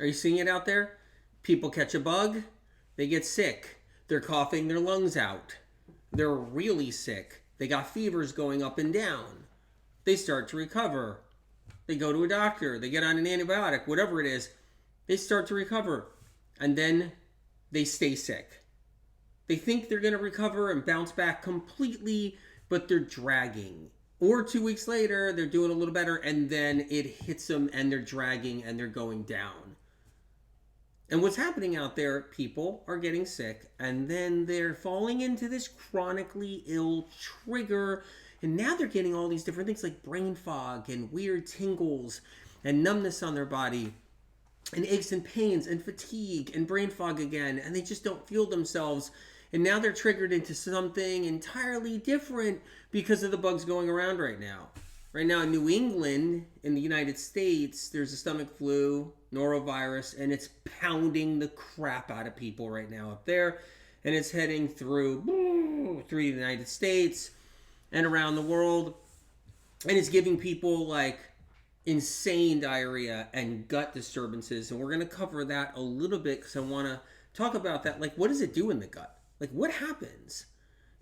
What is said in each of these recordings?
Are you seeing it out there? People catch a bug, they get sick. They're coughing their lungs out. They're really sick. They got fevers going up and down. They start to recover. They go to a doctor. They get on an antibiotic, whatever it is. They start to recover. And then they stay sick. They think they're going to recover and bounce back completely, but they're dragging. Or 2 weeks later, they're doing a little better, and then it hits them, and they're dragging, and they're going down. And what's happening out there, people are getting sick, and then they're falling into this chronically ill trigger, and now they're getting all these different things like brain fog and weird tingles and numbness on their body and aches and pains and fatigue and brain fog again, and they just don't feel themselves. And now they're triggered into something entirely different because of the bugs going around right now. Right now in New England, in the United States, there's a stomach flu, norovirus, and it's pounding the crap out of people right now up there. And it's heading through the United States and around the world. And it's giving people like insane diarrhea and gut disturbances. And we're going to cover that a little bit because I want to talk about that. Like, what does it do in the gut? Like, what happens?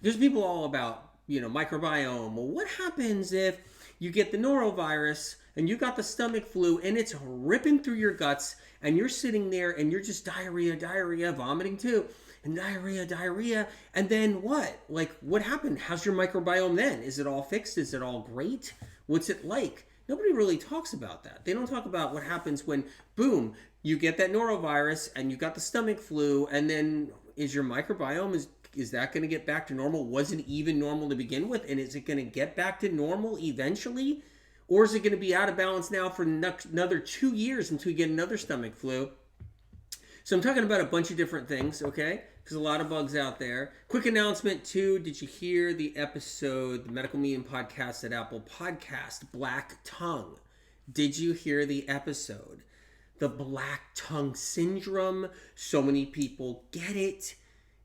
There's people all about, microbiome. Well, what happens if you get the norovirus and you got the stomach flu and it's ripping through your guts and you're sitting there and you're just diarrhea, vomiting too, and diarrhea, and then what? Like, what happened? How's your microbiome then? Is it all fixed? Is it all great? What's it like? Nobody really talks about that. They don't talk about what happens when, boom, you get that norovirus and you got the stomach flu, and then is your microbiome, is that going to get back to normal? Was it even normal to begin with? And is it going to get back to normal eventually? Or is it going to be out of balance now for another 2 years until we get another stomach flu? So I'm talking about a bunch of different things, okay? There's a lot of bugs out there. Quick announcement too. Did you hear the episode, the Medical Medium Podcast at Apple Podcast, Black Tongue? Did you hear the episode? The black tongue syndrome. So many people get it.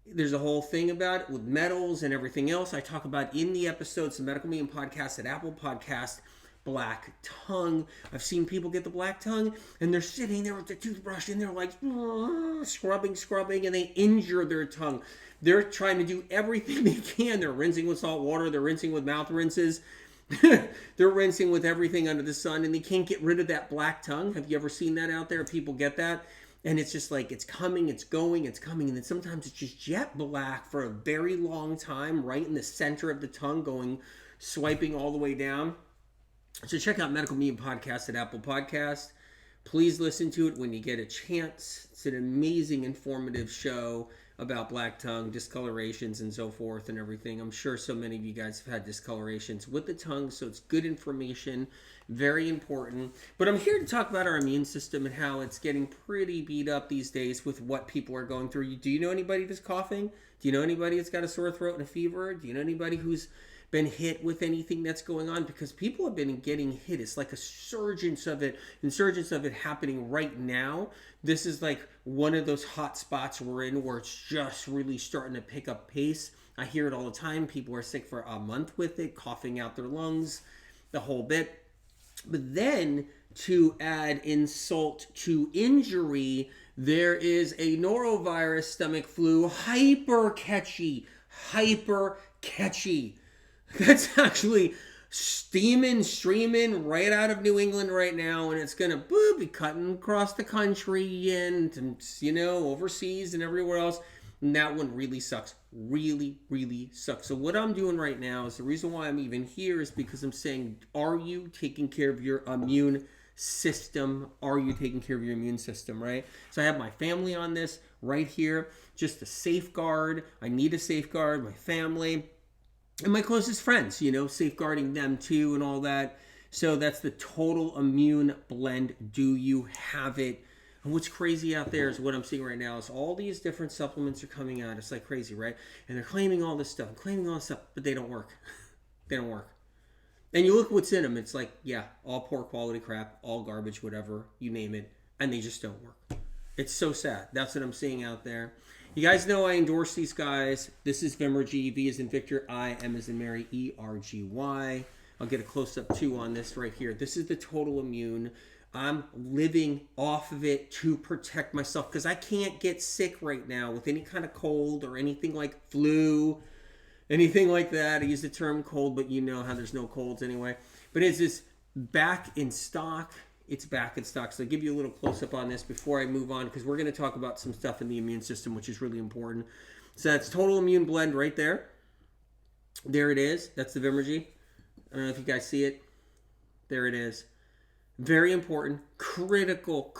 There's a whole thing about it with metals and everything else. I talk about in the episodes, the Medical Medium Podcast at Apple Podcast, black tongue. I've seen people get the black tongue and they're sitting there with the toothbrush and they're like scrubbing, and they injure their tongue. They're trying to do everything they can. They're rinsing with salt water. They're rinsing with mouth rinses. They're rinsing with everything under the sun, and they can't get rid of that black tongue. Have you ever seen that out there? People get that, and it's just like it's coming, it's going, it's coming, and then sometimes it's just jet black for a very long time, right in the center of the tongue, going swiping all the way down. So check out Medical Medium Podcast at Apple Podcast. Please listen to it when you get a chance. It's an amazing, informative show about black tongue, discolorations, and so forth and everything. I'm sure so many of you guys have had discolorations with the tongue, so it's good information, very important. But I'm here to talk about our immune system and how it's getting pretty beat up these days with what people are going through. Do you know anybody that's coughing? Do you know anybody that's got a sore throat and a fever? Do you know anybody who's been hit with anything that's going on? Because people have been getting hit. It's like a insurgence of it happening right now. This is like one of those hot spots we're in where it's just really starting to pick up pace. I hear it all the time. People are sick for a month with it, coughing out their lungs, the whole bit. But then to add insult to injury, there is a norovirus stomach flu, hyper catchy. That's actually streaming right out of New England right now, and it's going to be cutting across the country and, overseas and everywhere else. And that one really sucks. Really, really sucks. So what I'm doing right now is the reason why I'm even here is because I'm saying, are you taking care of your immune system? Are you taking care of your immune system, right? So I have my family on this right here, just to safeguard. I need to safeguard my family and my closest friends, safeguarding them too and all that. So that's the total immune blend. Do you have it? And what's crazy out there is what I'm seeing right now is all these different supplements are coming out. It's like crazy, right? And they're claiming all this stuff, but they don't work. They don't work. And you look what's in them. It's like, yeah, all poor quality crap, all garbage, whatever, you name it. And they just don't work. It's so sad. That's what I'm seeing out there. You guys know I endorse these guys. This is Vimergy, V as in Victor, I, M as in Mary, ERGY. I'll get a close-up too on this right here. This is the Total Immune I'm living off of it to protect myself because I can't get sick right now with any kind of cold or anything like flu, anything like that. I use the term cold, but you know how there's no colds anyway. But is this back in stock? It's back in stock. So I'll give you a little close-up on this before I move on, because we're going to talk about some stuff in the immune system, which is really important. So that's Total Immune Blend right there. There it is. That's the Vimergy. I don't know if you guys see it. There it is. Very important, critical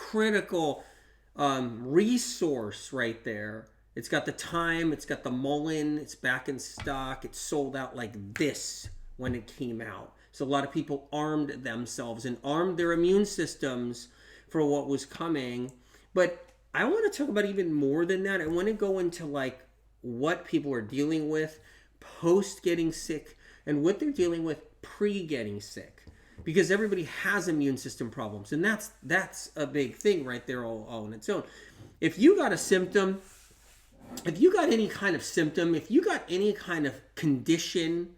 resource right there. It's got the time, it's got the Mullen, it's back in stock. It's sold out like this when it came out. So a lot of people armed themselves and armed their immune systems for what was coming. But I want to talk about even more than that. I want to go into like what people are dealing with post getting sick and what they're dealing with pre getting sick. Because everybody has immune system problems. And that's a big thing right there all on its own. If you got a symptom, if you got any kind of symptom, if you got any kind of condition,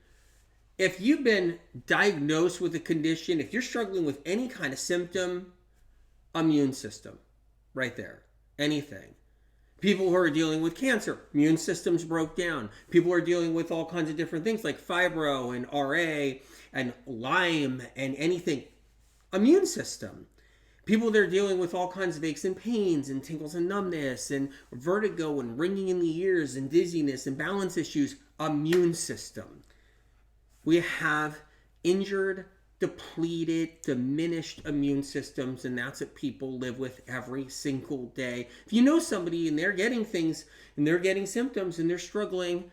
if you've been diagnosed with a condition, if you're struggling with any kind of symptom, immune system, right there, anything. People who are dealing with cancer, immune systems broke down. People are dealing with all kinds of different things like fibro and RA and Lyme and anything, immune system. People that are dealing with all kinds of aches and pains and tingles and numbness and vertigo and ringing in the ears and dizziness and balance issues, immune system. We have injured, depleted, diminished immune systems, and that's what people live with every single day. If you know somebody and they're getting things and they're getting symptoms and they're struggling,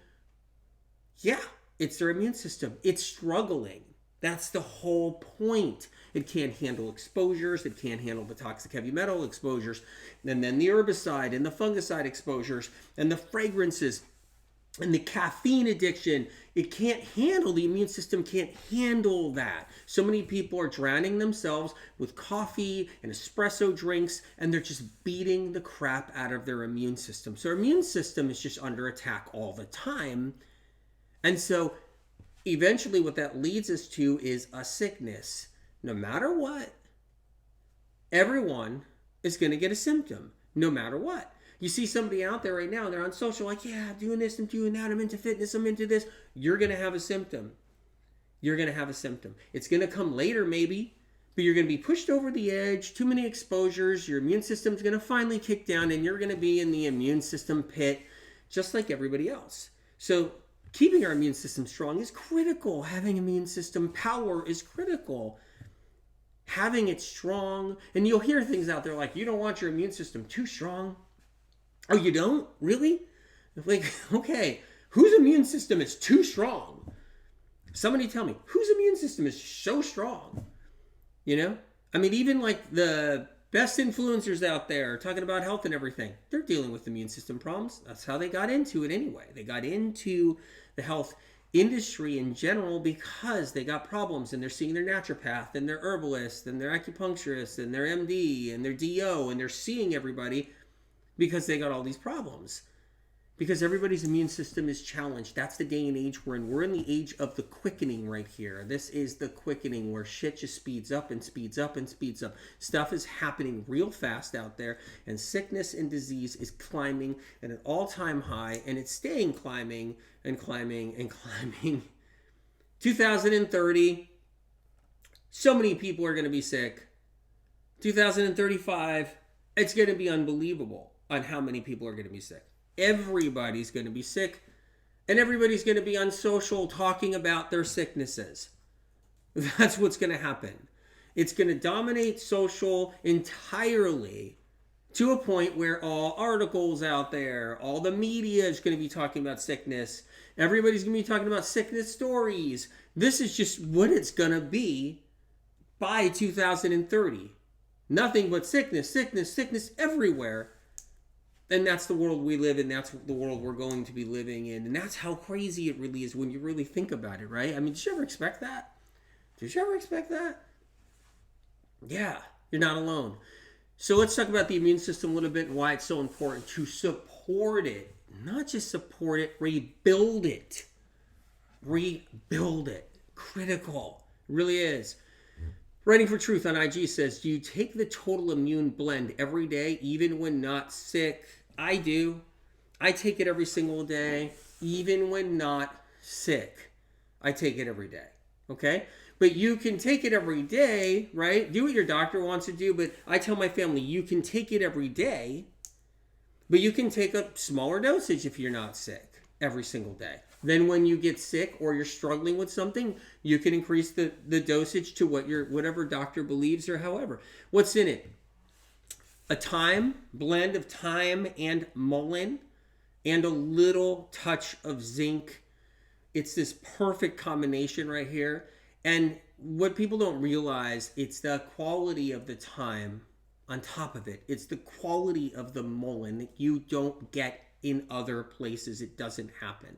yeah, it's their immune system. It's struggling. That's the whole point. It can't handle exposures. It can't handle the toxic heavy metal exposures. And then the herbicide and the fungicide exposures and the fragrances and the caffeine addiction. It can't handle, the immune system can't handle that. So many people are drowning themselves with coffee and espresso drinks, and they're just beating the crap out of their immune system. So our immune system is just under attack all the time. And so eventually what that leads us to is a sickness. No matter what, everyone is going to get a symptom, no matter what. You see somebody out there right now, they're on social, like, yeah, I'm doing this, I'm doing that, I'm into fitness, I'm into this. You're going to have a symptom. You're going to have a symptom. It's going to come later maybe, but you're going to be pushed over the edge, too many exposures, your immune system's going to finally kick down, and you're going to be in the immune system pit just like everybody else. So keeping our immune system strong is critical. Having immune system power is critical. Having it strong, and you'll hear things out there like, you don't want your immune system too strong. Oh, you don't? Really? Like, okay, whose immune system is too strong? Somebody tell me, whose immune system is so strong? You know? I mean, even like the best influencers out there talking about health and everything, they're dealing with immune system problems. That's how they got into it anyway. They got into the health industry in general because they got problems, and they're seeing their naturopath and their herbalist and their acupuncturist and their MD and their DO, and they're seeing everybody because they got all these problems. Because everybody's immune system is challenged. That's the day and age we're in. We're in the age of the quickening right here. This is the quickening where shit just speeds up and speeds up and speeds up. Stuff is happening real fast out there, and sickness and disease is climbing at an all-time high, and it's staying climbing and climbing and climbing. 2030, so many people are going to be sick. 2035, it's going to be unbelievable on how many people are going to be sick. Everybody's going to be sick, and everybody's going to be on social talking about their sicknesses. That's what's going to happen. It's going to dominate social entirely to a point where all articles out there, all the media is going to be talking about sickness. Everybody's going to be talking about sickness stories. This is just what it's going to be by 2030. Nothing but sickness, sickness, sickness everywhere. And that's the world we live in. That's the world we're going to be living in. And that's how crazy it really is when you really think about it, right? I mean, did you ever expect that? Did you ever expect that? Yeah, you're not alone. So let's talk about the immune system a little bit and why it's so important to support it. Not just support it, rebuild it. Rebuild it. Critical. It really is. Writing for Truth on IG says, do you take the Total Immune blend every day, even when not sick? I do. I take it every single day, even when not sick. I take it every day, okay? But you can take it every day, right? Do what your doctor wants to do, but I tell my family, you can take it every day, but you can take a smaller dosage if you're not sick every single day. Then when you get sick or you're struggling with something, you can increase the dosage to whatever doctor believes or however. What's in it? A blend of thyme and mullein and a little touch of zinc. It's this perfect combination right here. And what people don't realize, it's the quality of the thyme on top of it. It's the quality of the mullein that you don't get in other places. It doesn't happen.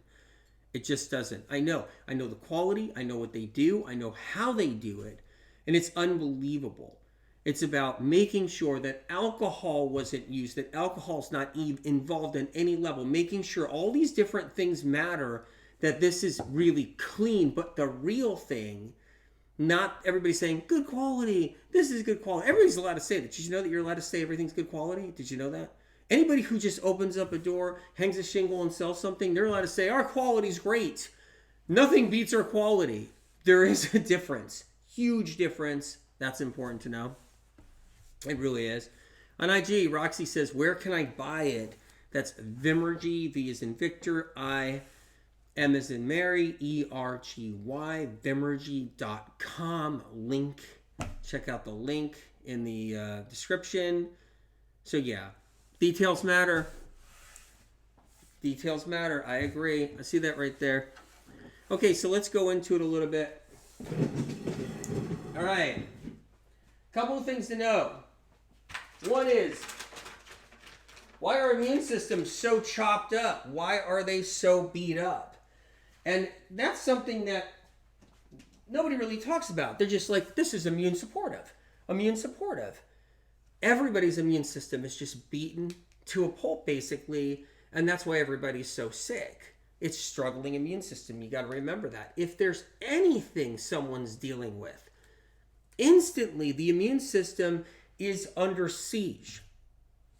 It just doesn't. I know the quality. I know what they do. I know how they do it. And it's unbelievable. It's about making sure that alcohol wasn't used, that alcohol's not involved in any level, making sure all these different things matter, that this is really clean. But the real thing, not everybody saying, good quality, this is good quality. Everybody's allowed to say that. Did you know that you're allowed to say everything's good quality? Did you know that? Anybody who just opens up a door, hangs a shingle, and sells something, they're allowed to say, our quality's great. Nothing beats our quality. There is a difference. Huge difference. That's important to know. It really is. On IG, Roxy says, where can I buy it? That's Vimergy, V as in Victor, I, M as in Mary, ERGY, Vimergy.com. Link. Check out the link in the description. So yeah. Details matter. Details matter. I agree. I see that right there. Okay, so let's go into it a little bit. All right. Couple of things to know. One is, why are immune systems so chopped up? Why are they so beat up? And that's something that nobody really talks about. They're just like, this is immune supportive. Immune supportive. Everybody's immune system is just beaten to a pulp, basically, and that's why everybody's so sick. It's struggling immune system. You got to remember that. If there's anything someone's dealing with, instantly the immune system is under siege.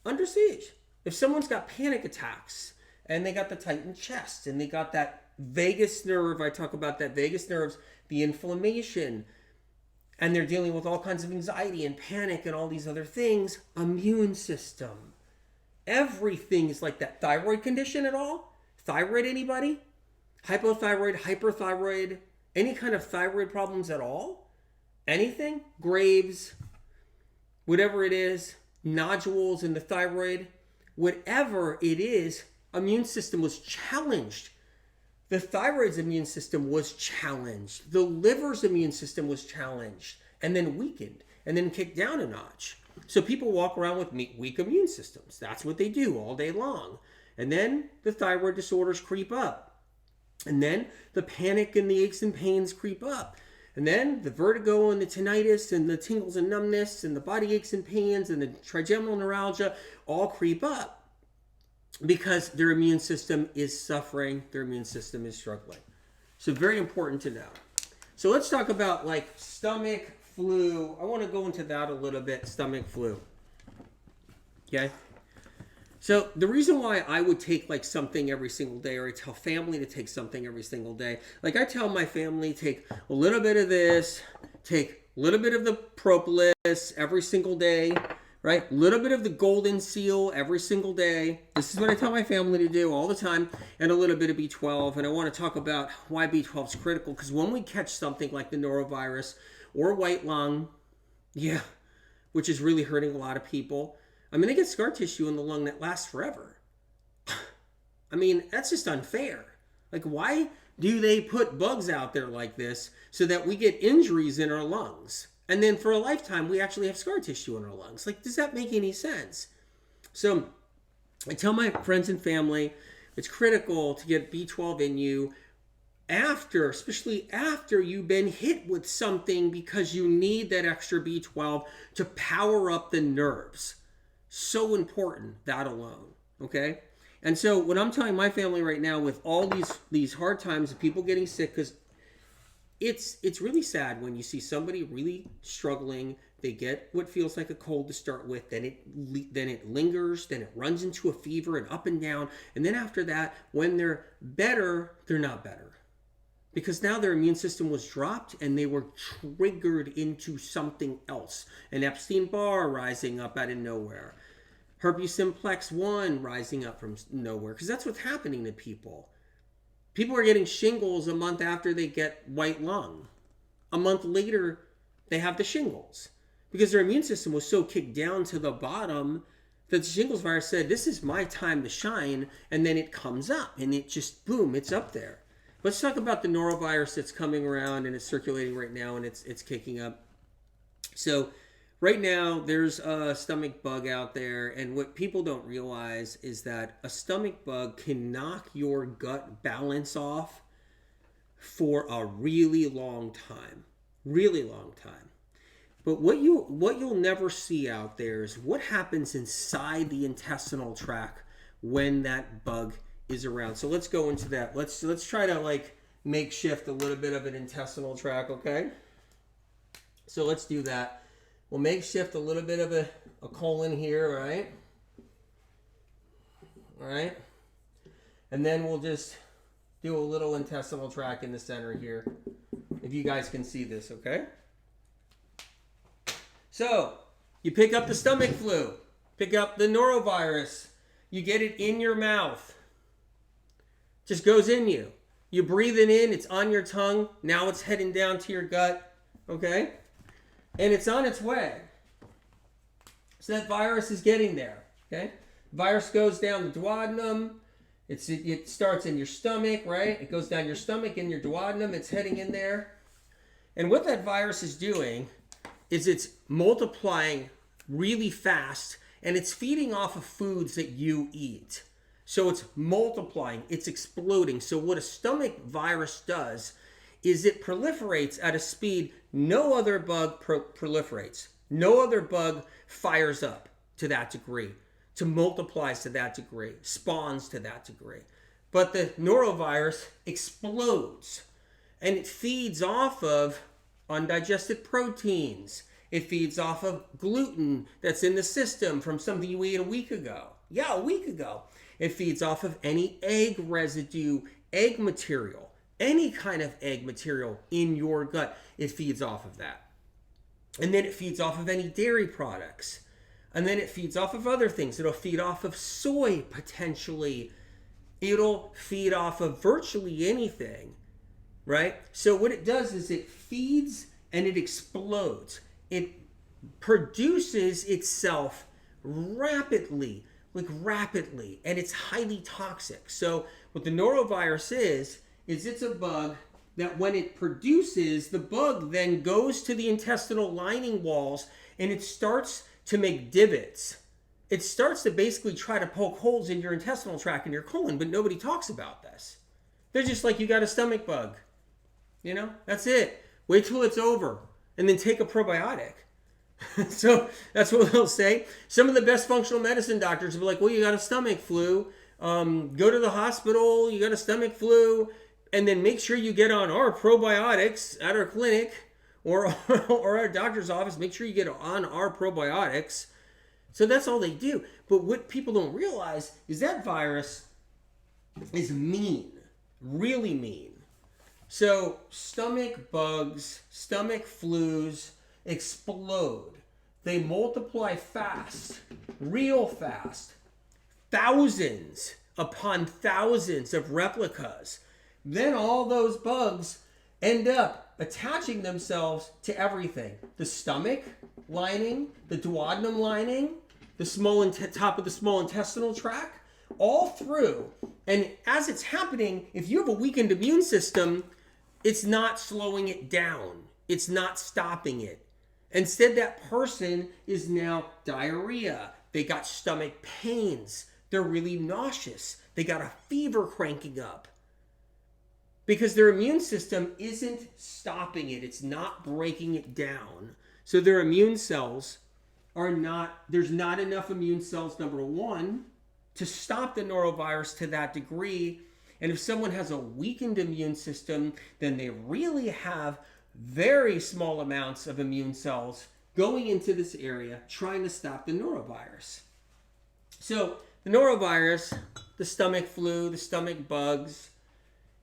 Under siege. If someone's got panic attacks and they got the tightened chest and they got that vagus nerve, I talk about that vagus nerves, the inflammation, and they're dealing with all kinds of anxiety and panic and all these other things, immune system. Everything is like that. Thyroid condition at all? Thyroid, anybody? Hypothyroid, hyperthyroid, any kind of thyroid problems at all? Anything? Graves, whatever it is, nodules in the thyroid, whatever it is, immune system was challenged. The thyroid's immune system was challenged. The liver's immune system was challenged and then weakened and then kicked down a notch. So people walk around with weak immune systems. That's what they do all day long. And then the thyroid disorders creep up. And then the panic and the aches and pains creep up. And then the vertigo and the tinnitus and the tingles and numbness and the body aches and pains and the trigeminal neuralgia all creep up. Because their immune system is suffering, their immune system is struggling. So very important to know. So let's talk about like stomach flu. I want to go into that a little bit, stomach flu. Okay? So the reason why I would take like something every single day, or I tell family to take something every single day, like I tell my family, take a little bit of this, take a little bit of the propolis every single day, right? A little bit of the golden seal every single day. This is what I tell my family to do all the time. And a little bit of B12. And I want to talk about why B12 is critical. Because when we catch something like the norovirus or white lung, which is really hurting a lot of people. I mean, they get scar tissue in the lung that lasts forever. I mean, that's just unfair. Like, why do they put bugs out there like this so that we get injuries in our lungs? And then for a lifetime, we actually have scar tissue in our lungs. Like, does that make any sense? So I tell my friends and family, it's critical to get B12 in you after, especially after you've been hit with something, because you need that extra B12 to power up the nerves. So important, that alone, okay? And so what I'm telling my family right now with all these hard times of people getting sick, because it's really sad when you see somebody really struggling. They get what feels like a cold to start with, then it lingers, then it runs into a fever and up and down, and then after that, when they're better, they're not better. Because now their immune system was dropped and they were triggered into something else. An Epstein-Barr rising up out of nowhere. Herpes simplex 1 rising up from nowhere. Because that's what's happening to people. People are getting shingles a month after they get white lung. A month later, they have the shingles. Because their immune system was so kicked down to the bottom that the shingles virus said, this is my time to shine. And then it comes up and it just, boom, it's up there. Let's talk about the norovirus that's coming around and it's circulating right now and it's kicking up. So right now there's a stomach bug out there, and what people don't realize is that a stomach bug can knock your gut balance off for a really long time. Really long time. But what you'll never see out there is what happens inside the intestinal tract when that bug is around. So let's go into that. Let's try to like makeshift a little bit of an intestinal tract, okay? So let's do that. We'll makeshift a little bit of a colon here, right? All right. And then we'll just do a little intestinal tract in the center here. If you guys can see this, okay? So you pick up the stomach flu, pick up the norovirus, you get it in your mouth. Just goes in you. You breathe it in, it's on your tongue. Now it's heading down to your gut, okay? And it's on its way. So that virus is getting there, okay? Virus goes down the duodenum. It starts in your stomach, right? It goes down your stomach, in your duodenum. It's heading in there. And what that virus is doing is it's multiplying really fast, and it's feeding off of foods that you eat. So it's multiplying, it's exploding. So what a stomach virus does is it proliferates at a speed no other bug proliferates. No other bug fires up to that degree, to multiplies to that degree, spawns to that degree. But the norovirus explodes, and it feeds off of undigested proteins. It feeds off of gluten that's in the system from something you ate a week ago. Yeah, a week ago. It feeds off of any egg residue, egg material, any kind of egg material in your gut. It feeds off of that. And then it feeds off of any dairy products. And then it feeds off of other things. It'll feed off of soy, potentially. It'll feed off of virtually anything, right? So what it does is it feeds and it explodes. It produces itself rapidly, and it's highly toxic. So what the norovirus is it's a bug that when it produces, the bug then goes to the intestinal lining walls and it starts to make divots. It starts to basically try to poke holes in your intestinal tract and your colon, but nobody talks about this. They're just like, you got a stomach bug. You know, that's it. Wait till it's over and then take a probiotic. So that's what they'll say. Some of the best functional medicine doctors will be like, well, you got a stomach flu. Go to the hospital. You got a stomach flu. And then make sure you get on our probiotics at our clinic or our doctor's office. Make sure you get on our probiotics. So that's all they do. But what people don't realize is that virus is mean. Really mean. So stomach bugs, stomach flus explode. They multiply fast, real fast. Thousands upon thousands of replicas. Then all those bugs end up attaching themselves to everything. The stomach lining, the duodenum lining, the top of the small intestinal tract, all through. And as it's happening, if you have a weakened immune system, it's not slowing it down. It's not stopping it. Instead, that person is now diarrhea. They got stomach pains. They're really nauseous. They got a fever cranking up. Because their immune system isn't stopping it. It's not breaking it down. So their immune cells there's not enough immune cells, number one, to stop the norovirus to that degree. And if someone has a weakened immune system, then they really have very small amounts of immune cells going into this area trying to stop the norovirus. So the norovirus, the stomach flu, the stomach bugs,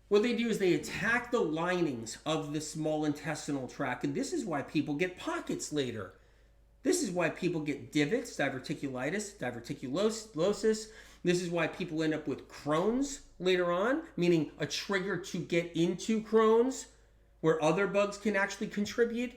what they do is they attack the linings of the small intestinal tract, and this is why people get pockets later. This is why people get divots, diverticulitis, diverticulosis. This is why people end up with Crohn's later on, meaning a trigger to get into Crohn's, where other bugs can actually contribute.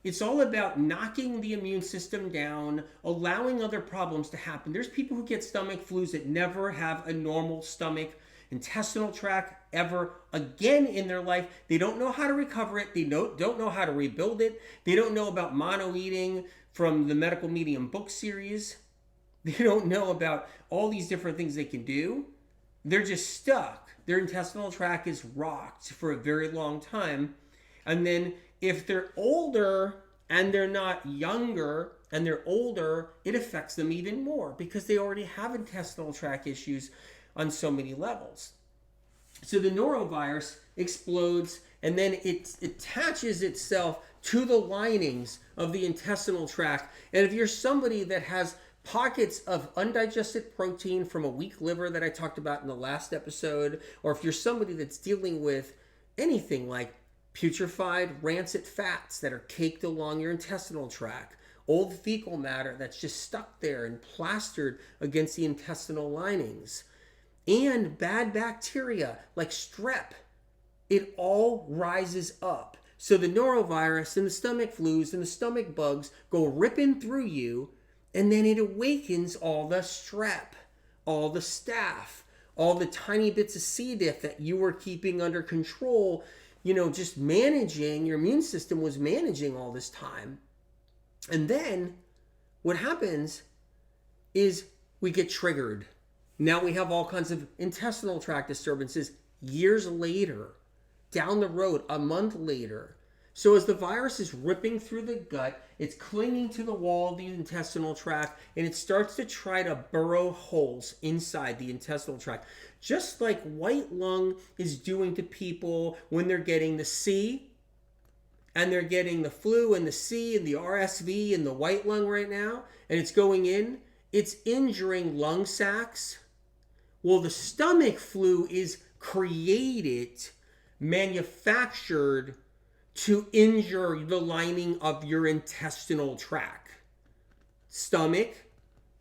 It's all about knocking the immune system down, allowing other problems to happen. There's people who get stomach flus that never have a normal stomach intestinal tract ever again in their life. They don't know how to recover it. They don't know how to rebuild it. They don't know about mono eating from the Medical Medium book series. They don't know about all these different things they can do. They're just stuck. Their intestinal tract is rocked for a very long time. And then if they're older and they're not younger and they're older, it affects them even more because they already have intestinal tract issues on so many levels. So the norovirus explodes and then it attaches itself to the linings of the intestinal tract. And if you're somebody that has pockets of undigested protein from a weak liver that I talked about in the last episode, or if you're somebody that's dealing with anything like putrefied, rancid fats that are caked along your intestinal tract, old fecal matter that's just stuck there and plastered against the intestinal linings, and bad bacteria like strep, it all rises up. So the norovirus and the stomach flus and the stomach bugs go ripping through you, and then it awakens all the strep, all the staph, all the tiny bits of C. diff that you were keeping under control, just managing, your immune system was managing all this time. And then what happens is we get triggered. Now we have all kinds of intestinal tract disturbances years later, down the road, a month later. So as the virus is ripping through the gut, it's clinging to the wall of the intestinal tract, and it starts to try to burrow holes inside the intestinal tract. Just like white lung is doing to people when they're getting the C, and they're getting the flu and the C and the RSV and the white lung right now, and it's going in, it's injuring lung sacs. Well, the stomach flu is created, manufactured to injure the lining of your intestinal tract. Stomach,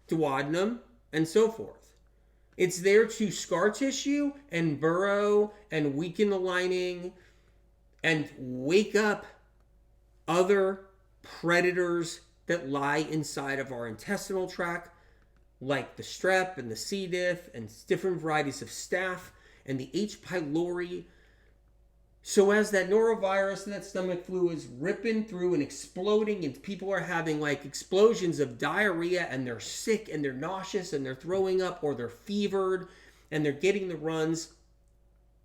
duodenum, and so forth. It's there to scar tissue and burrow and weaken the lining and wake up other predators that lie inside of our intestinal tract, like the strep and the C. diff and different varieties of staph and the H. pylori. So as that norovirus and that stomach flu is ripping through and exploding, and people are having like explosions of diarrhea, and they're sick and they're nauseous and they're throwing up, or they're fevered and they're getting the runs,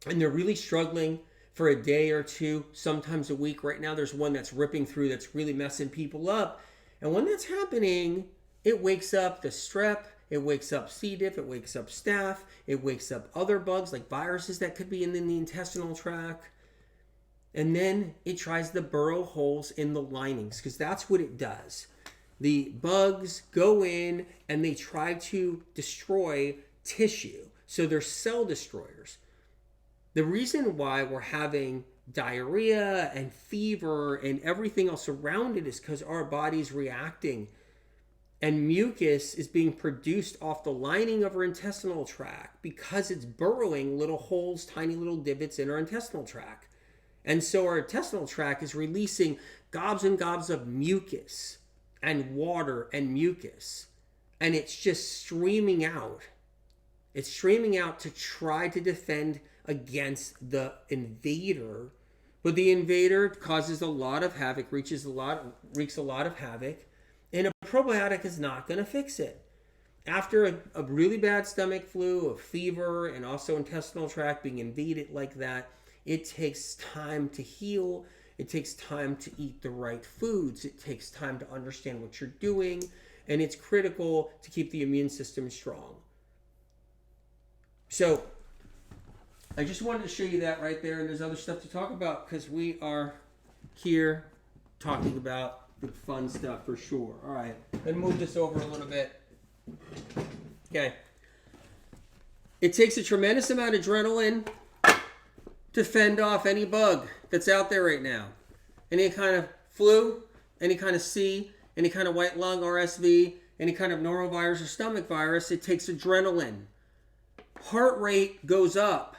and they're really struggling for a day or two, sometimes a week. Right now there's one that's ripping through that's really messing people up. And when that's happening, it wakes up the strep, it wakes up C. diff, it wakes up staph, it wakes up other bugs like viruses that could be in the intestinal tract. And then it tries to burrow holes in the linings, because that's what it does. The bugs go in and they try to destroy tissue. So they're cell destroyers. The reason why we're having diarrhea and fever and everything else around it is because our body's reacting. And mucus is being produced off the lining of our intestinal tract because it's burrowing little holes, tiny little divots in our intestinal tract. And so our intestinal tract is releasing gobs and gobs of mucus and water and mucus. And it's just streaming out. It's streaming out to try to defend against the invader. But the invader causes a lot of havoc, wreaks a lot of havoc. And a probiotic is not going to fix it. After a really bad stomach flu, a fever, and also intestinal tract being invaded like that, it takes time to heal. It takes time to eat the right foods. It takes time to understand what you're doing. And it's critical to keep the immune system strong. So, I just wanted to show you that right there, and there's other stuff to talk about because we are here talking about the fun stuff for sure. All right, then move this over a little bit. Okay. It takes a tremendous amount of adrenaline to fend off any bug that's out there right now. Any kind of flu, any kind of C, any kind of white lung, RSV, any kind of norovirus or stomach virus, it takes adrenaline. Heart rate goes up.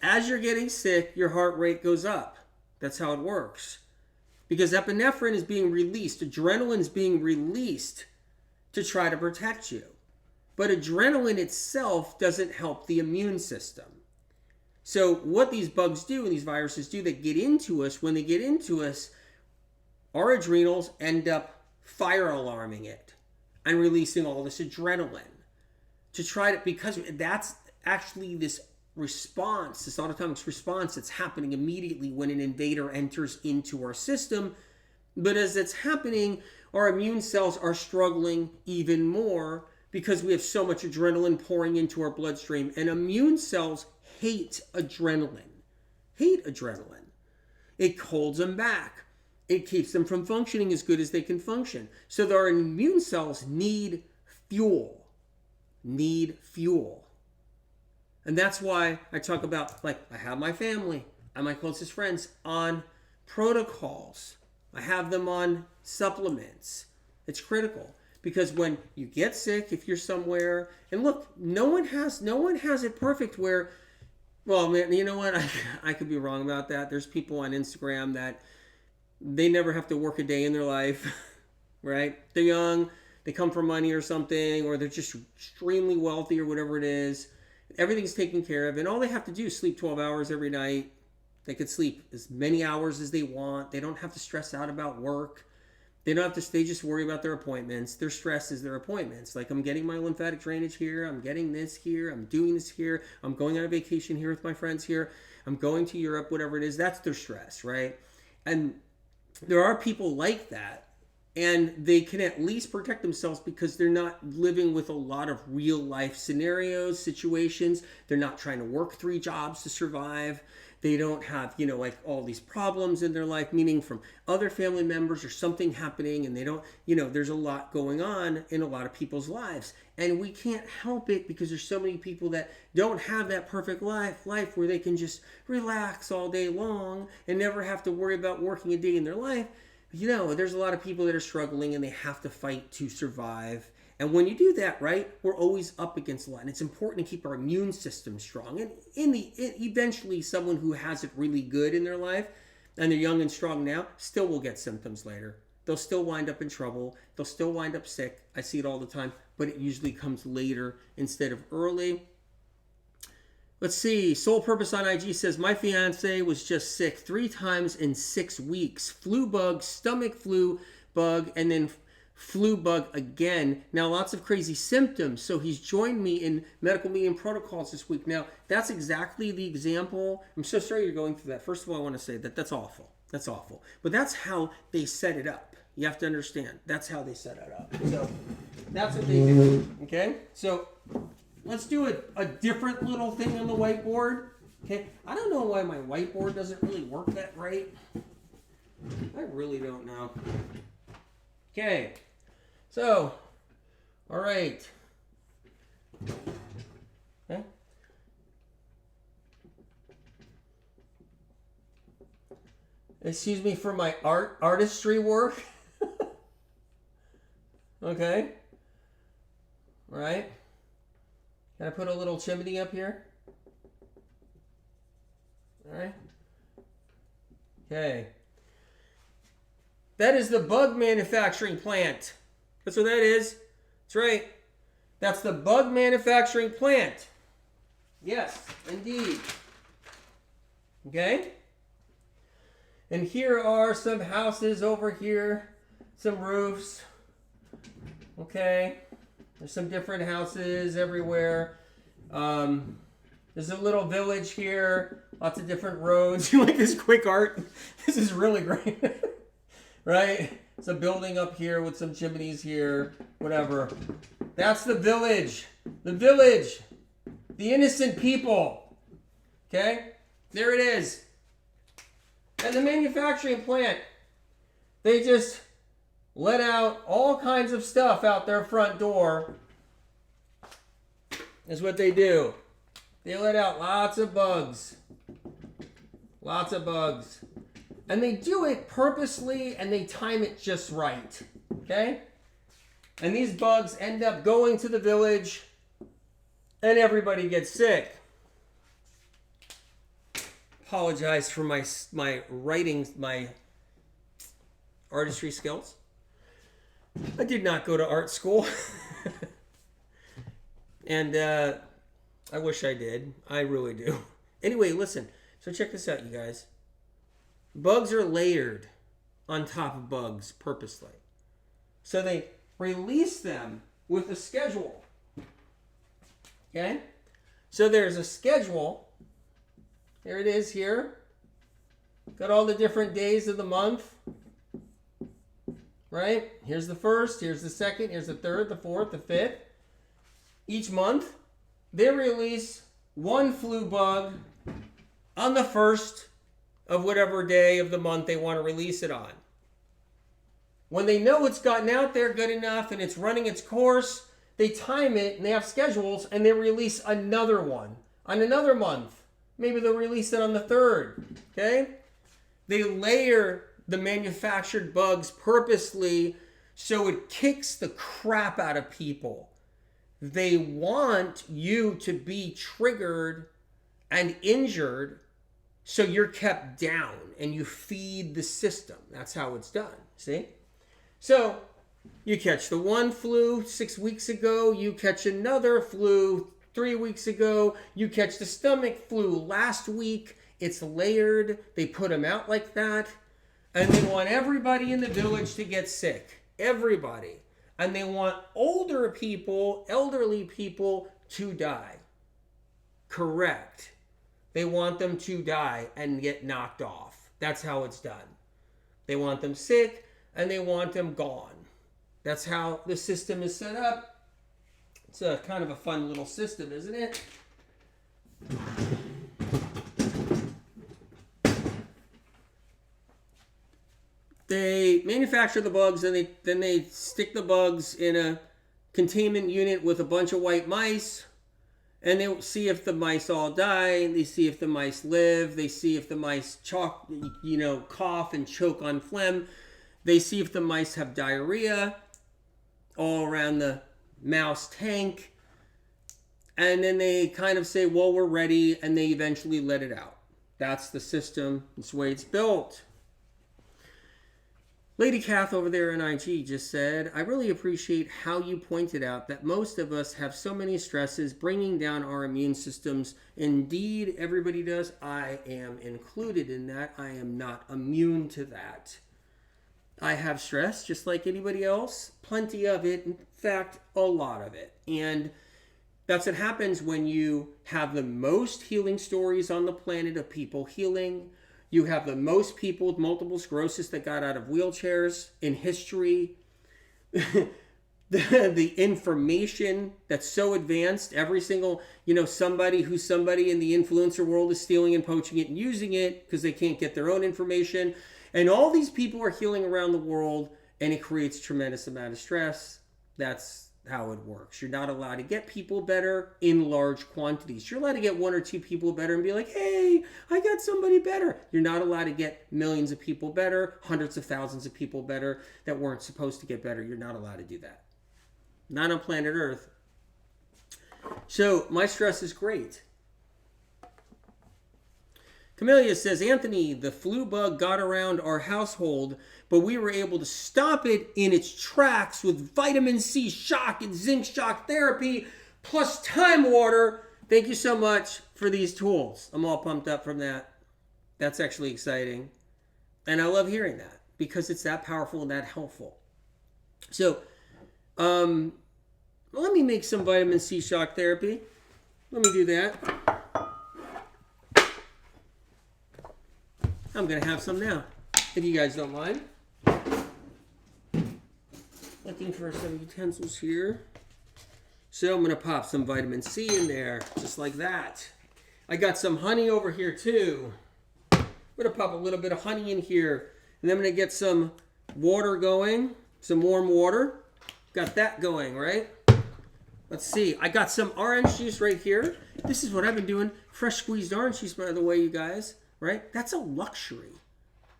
As you're getting sick, your heart rate goes up. That's how it works. Because epinephrine is being released, adrenaline is being released to try to protect you. But adrenaline itself doesn't help the immune system. So what these bugs do and these viruses do, they get into us. When they get into us, our adrenals end up fire alarming it and releasing all this adrenaline to try to, because that's actually this response, this autonomic response that's happening immediately when an invader enters into our system. But as it's happening, our immune cells are struggling even more because we have so much adrenaline pouring into our bloodstream. And immune cells hate adrenaline. Hate adrenaline. It holds them back. It keeps them from functioning as good as they can function. So our immune cells need fuel. Need fuel. And that's why I talk about, like, I have my family and my closest friends on protocols. I have them on supplements. It's critical. Because when you get sick, if you're somewhere, and look, no one has it perfect where, well, man, you know what? I could be wrong about that. There's people on Instagram that they never have to work a day in their life, right? They're young, they come from money or something, or they're just extremely wealthy or whatever it is. Everything's taken care of, and all they have to do is sleep 12 hours every night. They could sleep as many hours as they want. They don't have to stress out about work. They don't have to, they just worry about their appointments. Their stress is their appointments. Like, I'm getting my lymphatic drainage here. I'm getting this here. I'm doing this here. I'm going on a vacation here with my friends here. I'm going to Europe, whatever it is. That's their stress, right? And there are people like that. And they can at least protect themselves because they're not living with a lot of real life scenarios, situations. They're not trying to work 3 jobs to survive. They don't have, like all these problems in their life, meaning from other family members or something happening, and they don't, there's a lot going on in a lot of people's lives. And we can't help it because there's so many people that don't have that perfect life where they can just relax all day long and never have to worry about working a day in their life. There's a lot of people that are struggling and they have to fight to survive. And when you do that, right, we're always up against a lot. And it's important to keep our immune system strong. And eventually someone who has it really good in their life and they're young and strong now still will get symptoms later. They'll still wind up in trouble. They'll still wind up sick. I see it all the time. But it usually comes later instead of early. Let's see. Sole Purpose on IG says, my fiance was just sick 3 times in 6 weeks. Flu bug, stomach flu bug, and then flu bug again. Now, lots of crazy symptoms. So he's joined me in medical meeting protocols this week. Now, that's exactly the example. I'm so sorry you're going through that. First of all, I want to say that's awful. That's awful. But that's how they set it up. You have to understand. That's how they set it up. So that's what they do. Okay? So let's do a different little thing on the whiteboard. Okay? I don't know why my whiteboard doesn't really work that great. I really don't know. Okay. So, all right. Okay. Excuse me for my artistry work. Okay. All right. Can I put a little chimney up here? All right. Okay. That is the bug manufacturing plant. That's what that is. That's right. That's the bug manufacturing plant. Yes, indeed. Okay? And here are some houses over here. Some roofs. Okay? There's some different houses everywhere. There's a little village here. Lots of different roads. You like this quick art? This is really great. Right? It's a building up here with some chimneys here. Whatever. That's the village. The village. The innocent people. Okay? There it is. And the manufacturing plant, they just let out all kinds of stuff out their front door. Is what they do. They let out lots of bugs. Lots of bugs. And they do it purposely and they time it just right. Okay? And these bugs end up going to the village and everybody gets sick. Apologize for my writing, my artistry skills. I did not go to art school. And I wish I did. I really do. Anyway, listen. So check this out, you guys. Bugs are layered on top of bugs purposely. So they release them with a schedule. Okay? So there's a schedule. There it is here. Got all the different days of the month. Right? Here's the first, here's the second, here's the third, the fourth, the fifth. Each month, they release one flu bug on the first of whatever day of the month they want to release it on. When they know it's gotten out there good enough and it's running its course, they time it and they have schedules and they release another one on another month. Maybe they'll release it on the third. Okay? They layer the manufactured bugs purposely so it kicks the crap out of people. They want you to be triggered and injured so you're kept down and you feed the system. That's how it's done. See? So you catch the one flu 6 weeks ago, you catch another flu 3 weeks ago, you catch the stomach flu last week. It's layered. They put them out like that. And they want everybody in the village to get sick. Everybody. And they want older people, elderly people to die. Correct. They want them to die and get knocked off. That's how it's done. They want them sick and they want them gone. That's how the system is set up. It's a kind of a fun little system, isn't it? They manufacture the bugs and then they stick the bugs in a containment unit with a bunch of white mice. And they see if the mice all die. They see if the mice live. They see if the mice cough and choke on phlegm. They see if the mice have diarrhea all around the mouse tank. And then they kind of say, well, we're ready. And they eventually let it out. That's the system. That's the way it's built. Lady Kath over there in IG just said, I really appreciate how you pointed out that most of us have so many stresses bringing down our immune systems. Indeed, everybody does. I am included in that. I am not immune to that. I have stress just like anybody else. Plenty of it. In fact, a lot of it. And that's what happens when you have the most healing stories on the planet of people healing. You have the most people with multiple sclerosis that got out of wheelchairs in history. The information that's so advanced, every single, somebody in the influencer world is stealing and poaching it and using it because they can't get their own information. And all these people are healing around the world and it creates a tremendous amount of stress. That's how it works. You're not allowed to get people better in large quantities. You're allowed to get one or two people better and be like, hey, I got somebody better. You're not allowed to get millions of people better, hundreds of thousands of people better that weren't supposed to get better. You're not allowed to do that. Not on planet Earth. So my stress is great. Camellia says, Anthony, the flu bug got around our household, but we were able to stop it in its tracks with vitamin C shock and zinc shock therapy, plus time water. Thank you so much for these tools. I'm all pumped up from that. That's actually exciting. And I love hearing that because it's that powerful and that helpful. So, let me make some vitamin C shock therapy. Let me do that. I'm going to have some now, if you guys don't mind. Looking for some utensils here. So I'm going to pop some vitamin C in there, just like that. I got some honey over here too. I'm going to pop a little bit of honey in here. And then I'm going to get some water going. Some warm water. Got that going, right? Let's see. I got some orange juice right here. This is what I've been doing. Fresh squeezed orange juice, by the way, you guys. Right? That's a luxury.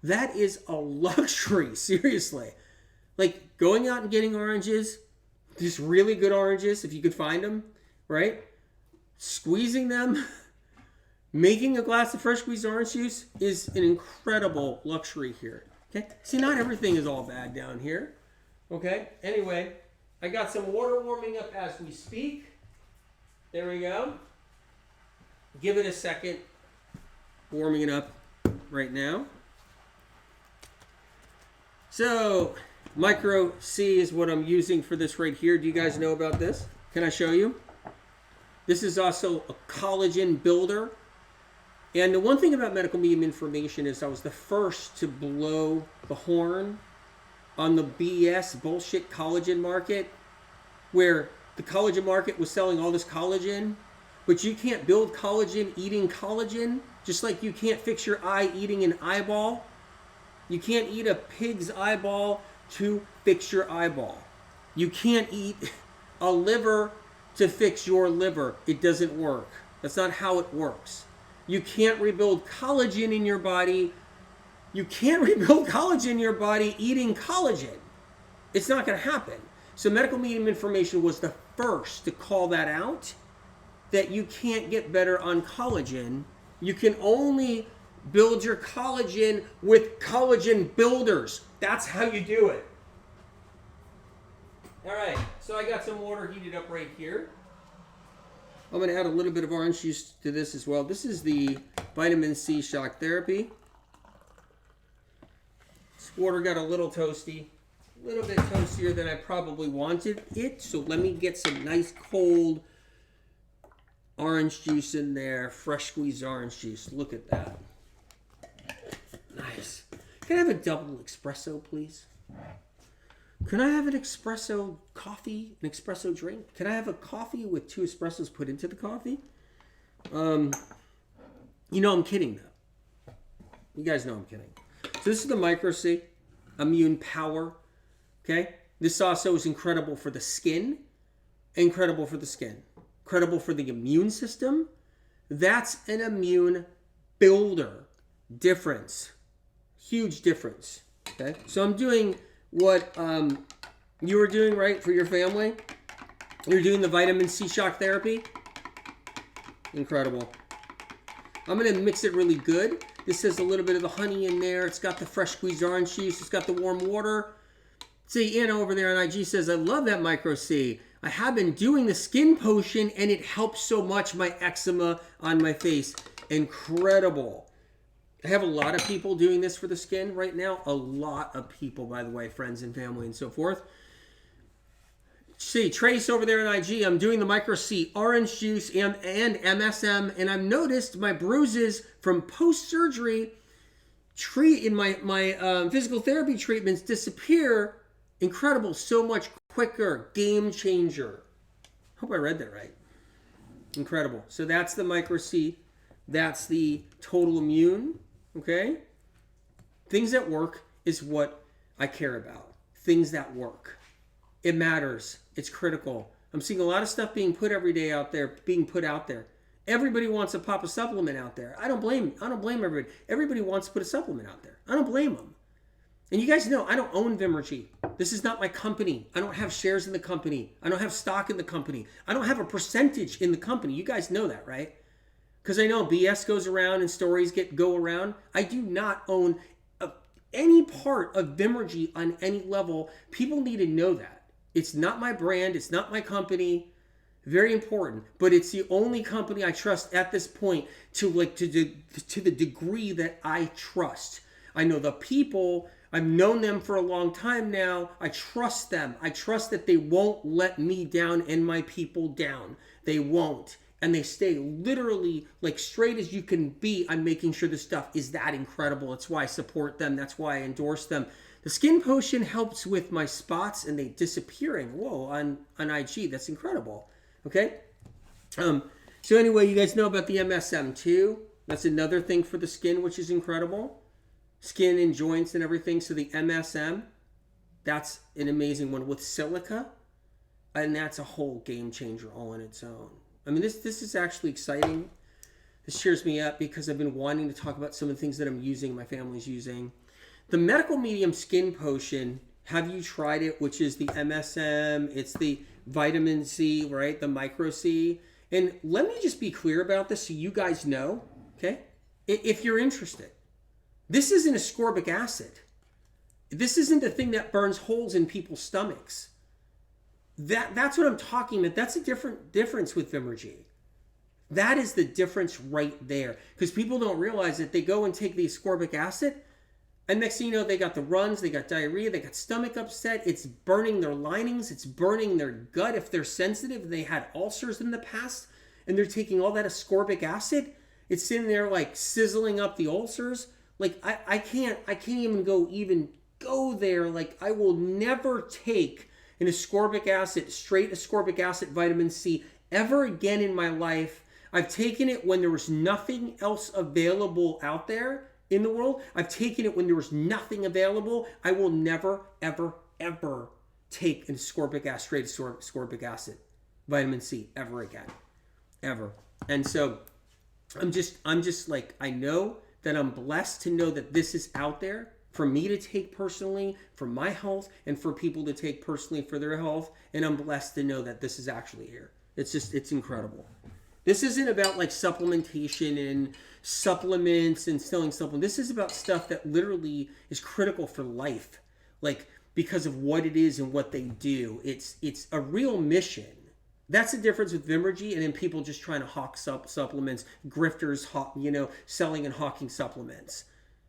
That is a luxury. Seriously. Like going out and getting oranges. Just really good oranges, if you could find them. Right? Squeezing them. Making a glass of fresh squeezed orange juice is an incredible luxury here. Okay? See, not everything is all bad down here. Okay? Anyway, I got some water warming up as we speak. There we go. Give it a second. Warming it up right now. So, Micro C is what I'm using for this right here. Do you guys know about this? Can I show you? This is also a collagen builder. And the one thing about medical medium information is I was the first to blow the horn on the BS bullshit collagen market, where the collagen market was selling all this collagen, but you can't build collagen eating collagen, just like you can't fix your eye eating an eyeball. You can't eat a pig's eyeball to fix your eyeball. You can't eat a liver to fix your liver. It doesn't work. That's not how it works. You can't rebuild collagen in your body. You can't rebuild collagen in your body eating collagen. It's not going to happen. So medical medium information was the first to call that out, that you can't get better on collagen. You can only build your collagen with collagen builders. That's how you do it. All right, so I got some water heated up right here. I'm going to add a little bit of orange juice to this as well. This is the vitamin C shock therapy. This water got a little toasty, a little bit toastier than I probably wanted it. So let me get some nice cold orange juice in there, fresh squeezed orange juice. Look at that. Nice. Can I have a double espresso, please? Can I have an espresso coffee, an espresso drink? Can I have a coffee with 2 espressos put into the coffee? You know I'm kidding, though. You guys know I'm kidding. So this is the Micro C Immune Power. Okay? This also is incredible for the skin. Incredible for the skin. Incredible for the immune system. That's an immune builder. Difference. Huge difference. Okay? So I'm doing what you were doing, right, for your family. You're doing the vitamin C shock therapy. Incredible. I'm going to mix it really good. This has a little bit of the honey in there. It's got the fresh squeezed orange juice. It's got the warm water. See, Anna over there on IG says, I love that Micro C. I have been doing the skin potion and it helps so much my eczema on my face. Incredible. I have a lot of people doing this for the skin right now. A lot of people, by the way, friends and family and so forth. See, Trace over there in IG, I'm doing the Micro C orange juice and MSM, and I've noticed my bruises from post-surgery in my physical therapy treatments disappear. Incredible, so much quicker, game changer. Hope I read that right. Incredible. So that's the Micro C. That's the Total Immune. Okay? Things that work is what I care about. Things that work. It matters. It's critical. I'm seeing a lot of stuff being put out there. Everybody wants to pop a supplement out there. I don't blame everybody. Everybody wants to put a supplement out there. I don't blame them. And you guys know I don't own Vimergy. This is not my company. I don't have shares in the company. I don't have stock in the company. I don't have a percentage in the company. You guys know that, right? Because I know BS goes around and stories go around. I do not own any part of Vimergy on any level. People need to know that. It's not my brand. It's not my company. Very important. But it's the only company I trust at this point to the degree that I trust. I know the people. I've known them for a long time now. I trust them. I trust that they won't let me down and my people down. They won't. And they stay literally like straight as you can be. I'm making sure this stuff is that incredible. That's why I support them. That's why I endorse them. The skin potion helps with my spots and they disappearing. Whoa, on IG. That's incredible. Okay? So anyway, you guys know about the MSM2. That's another thing for the skin, which is incredible. Skin and joints and everything. So the MSM, that's an amazing one with silica. And that's a whole game changer all on its own. I mean, this is actually exciting. This cheers me up because I've been wanting to talk about some of the things that I'm using, my family's using. The Medical Medium Skin Potion, have you tried it? Which is the MSM, it's the vitamin C, right? The micro C. And let me just be clear about this so you guys know, okay? If you're interested. This isn't ascorbic acid. This isn't the thing that burns holes in people's stomachs. That's what I'm talking about. That's a difference with Vimergy. That is the difference right there. Because people don't realize that they go and take the ascorbic acid, and next thing you know, they got the runs, they got diarrhea, they got stomach upset. It's burning their linings. It's burning their gut. If they're sensitive, they had ulcers in the past, and they're taking all that ascorbic acid. It's in there like sizzling up the ulcers. Like I can't even go there. Like I will never take an ascorbic acid, straight ascorbic acid, vitamin C ever again in my life. I've taken it when there was nothing else available out there in the world. I've taken it when there was nothing available. I will never, ever, ever take an ascorbic acid, straight ascorbic acid, vitamin C ever again. Ever. And so I'm just like, I know that I'm blessed to know that this is out there for me to take personally, for my health, and for people to take personally for their health. And I'm blessed to know that this is actually here. It's incredible. This isn't about like supplementation and supplements and selling supplements. This is about stuff that literally is critical for life. Like because of what it is and what they do. It's a real mission. That's the difference with Vimergy and then people just trying to hawk supplements, grifters, selling and hawking supplements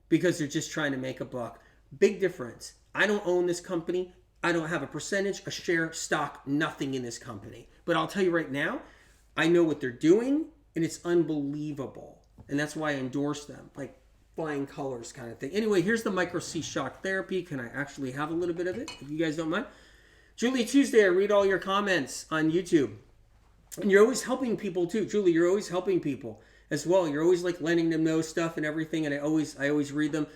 because they're just trying to make a buck. Big difference. I don't own this company. I don't have a percentage, a share, stock, nothing in this company. But I'll tell you right now, I know what they're doing and it's unbelievable. And that's why I endorse them, like flying colors kind of thing. Anyway, here's the Micro C Shock Therapy. Can I actually have a little bit of it, if you guys don't mind? Julie Tuesday, I read all your comments on YouTube. And you're always helping people too. Julie, you're always helping people as well. You're always like letting them know stuff and everything. And I always read them.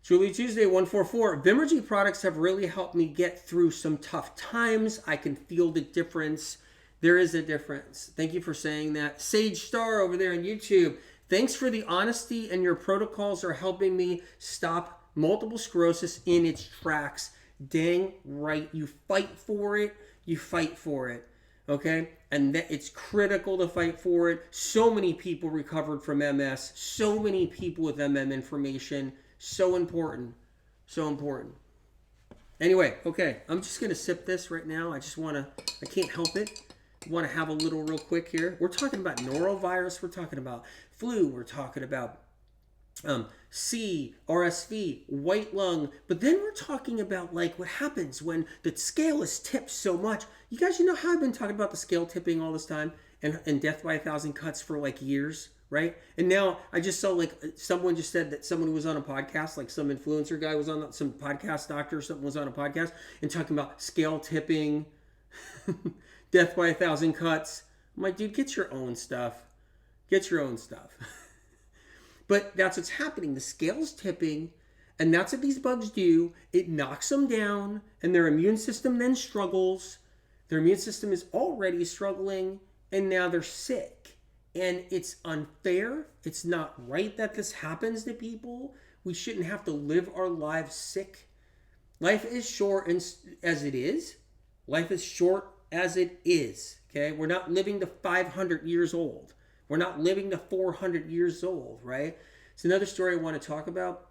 Julie Tuesday 144. Vimergy products have really helped me get through some tough times. I can feel the difference. There is a difference. Thank you for saying that. Sage Star over there on YouTube. Thanks for the honesty, and your protocols are helping me stop multiple sclerosis in its tracks. Dang right. You fight for it. You fight for it. Okay? And that it's critical to fight for it. So many people recovered from MS. So many people with information. So important. So important. Anyway, okay. I'm just going to sip this right now. I can't help it. I want to have a little real quick here. We're talking about norovirus. We're talking about flu. We're talking about C, RSV, white lung. But then we're talking about like what happens when the scale is tipped so much. You guys, you know how I've been talking about the scale tipping all this time and death by 1,000 cuts for like years, right? And now I just saw like someone just said that someone who was on a podcast, like some influencer guy was on some podcast doctor or something was on a podcast and talking about scale tipping, death by 1,000 cuts. I'm like, dude, get your own stuff. Get your own stuff. But that's what's happening. The scale's tipping, and that's what these bugs do. It knocks them down, and their immune system then struggles. Their immune system is already struggling, and now they're sick. And it's unfair. It's not right that this happens to people. We shouldn't have to live our lives sick. Life is short as it is. Life is short as it is. Okay? We're not living to 500 years old. We're not living to 400 years old, right? It's another story I want to talk about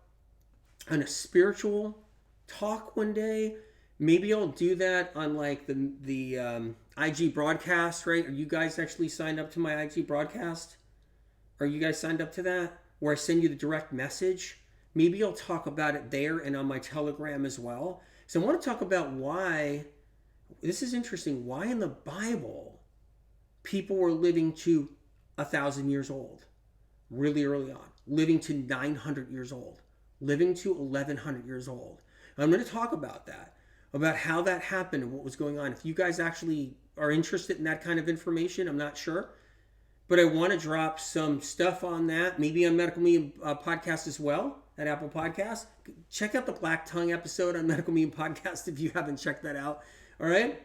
on a spiritual talk one day. Maybe I'll do that on like the IG broadcast, right? Are you guys actually signed up to my IG broadcast? Are you guys signed up to that? Where I send you the direct message? Maybe I'll talk about it there and on my Telegram as well. So I want to talk about why, this is interesting, why in the Bible people were living to 1,000 years old, really early on, living to 900 years old, living to 1,100 years old. And I'm going to talk about that, about how that happened and what was going on. If you guys actually are interested in that kind of information, I'm not sure, but I want to drop some stuff on that, maybe on Medical Medium Podcast as well, at Apple Podcasts. Check out the Black Tongue episode on Medical Medium Podcast if you haven't checked that out. All right?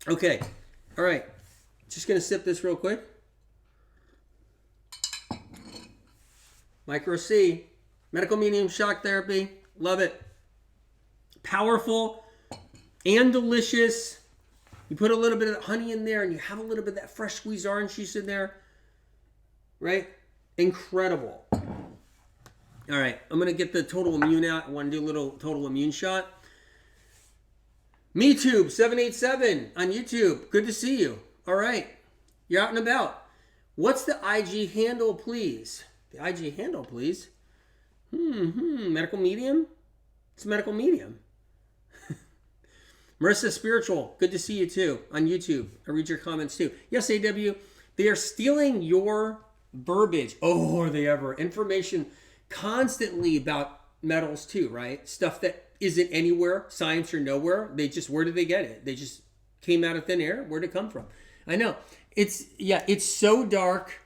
Okay. All right. Just going to sip this real quick. Micro C. Medical Medium Shock Therapy. Love it. Powerful and delicious. You put a little bit of honey in there and you have a little bit of that fresh squeezed orange juice in there. Right? Incredible. All right. I'm going to get the Total Immune out. I want to do a little Total Immune shot. MeTube787 on YouTube. Good to see you. All right. You're out and about. What's the IG handle, please? The IG handle, please. Medical Medium? It's Medical Medium. Marissa Spiritual, good to see you too on YouTube. I read your comments too. Yes, AW, they are stealing your verbiage. Oh, are they ever? Information constantly about metals too, right? Stuff that isn't anywhere, science or nowhere. Where did they get it? They just came out of thin air. Where'd it come from? I know. It's so dark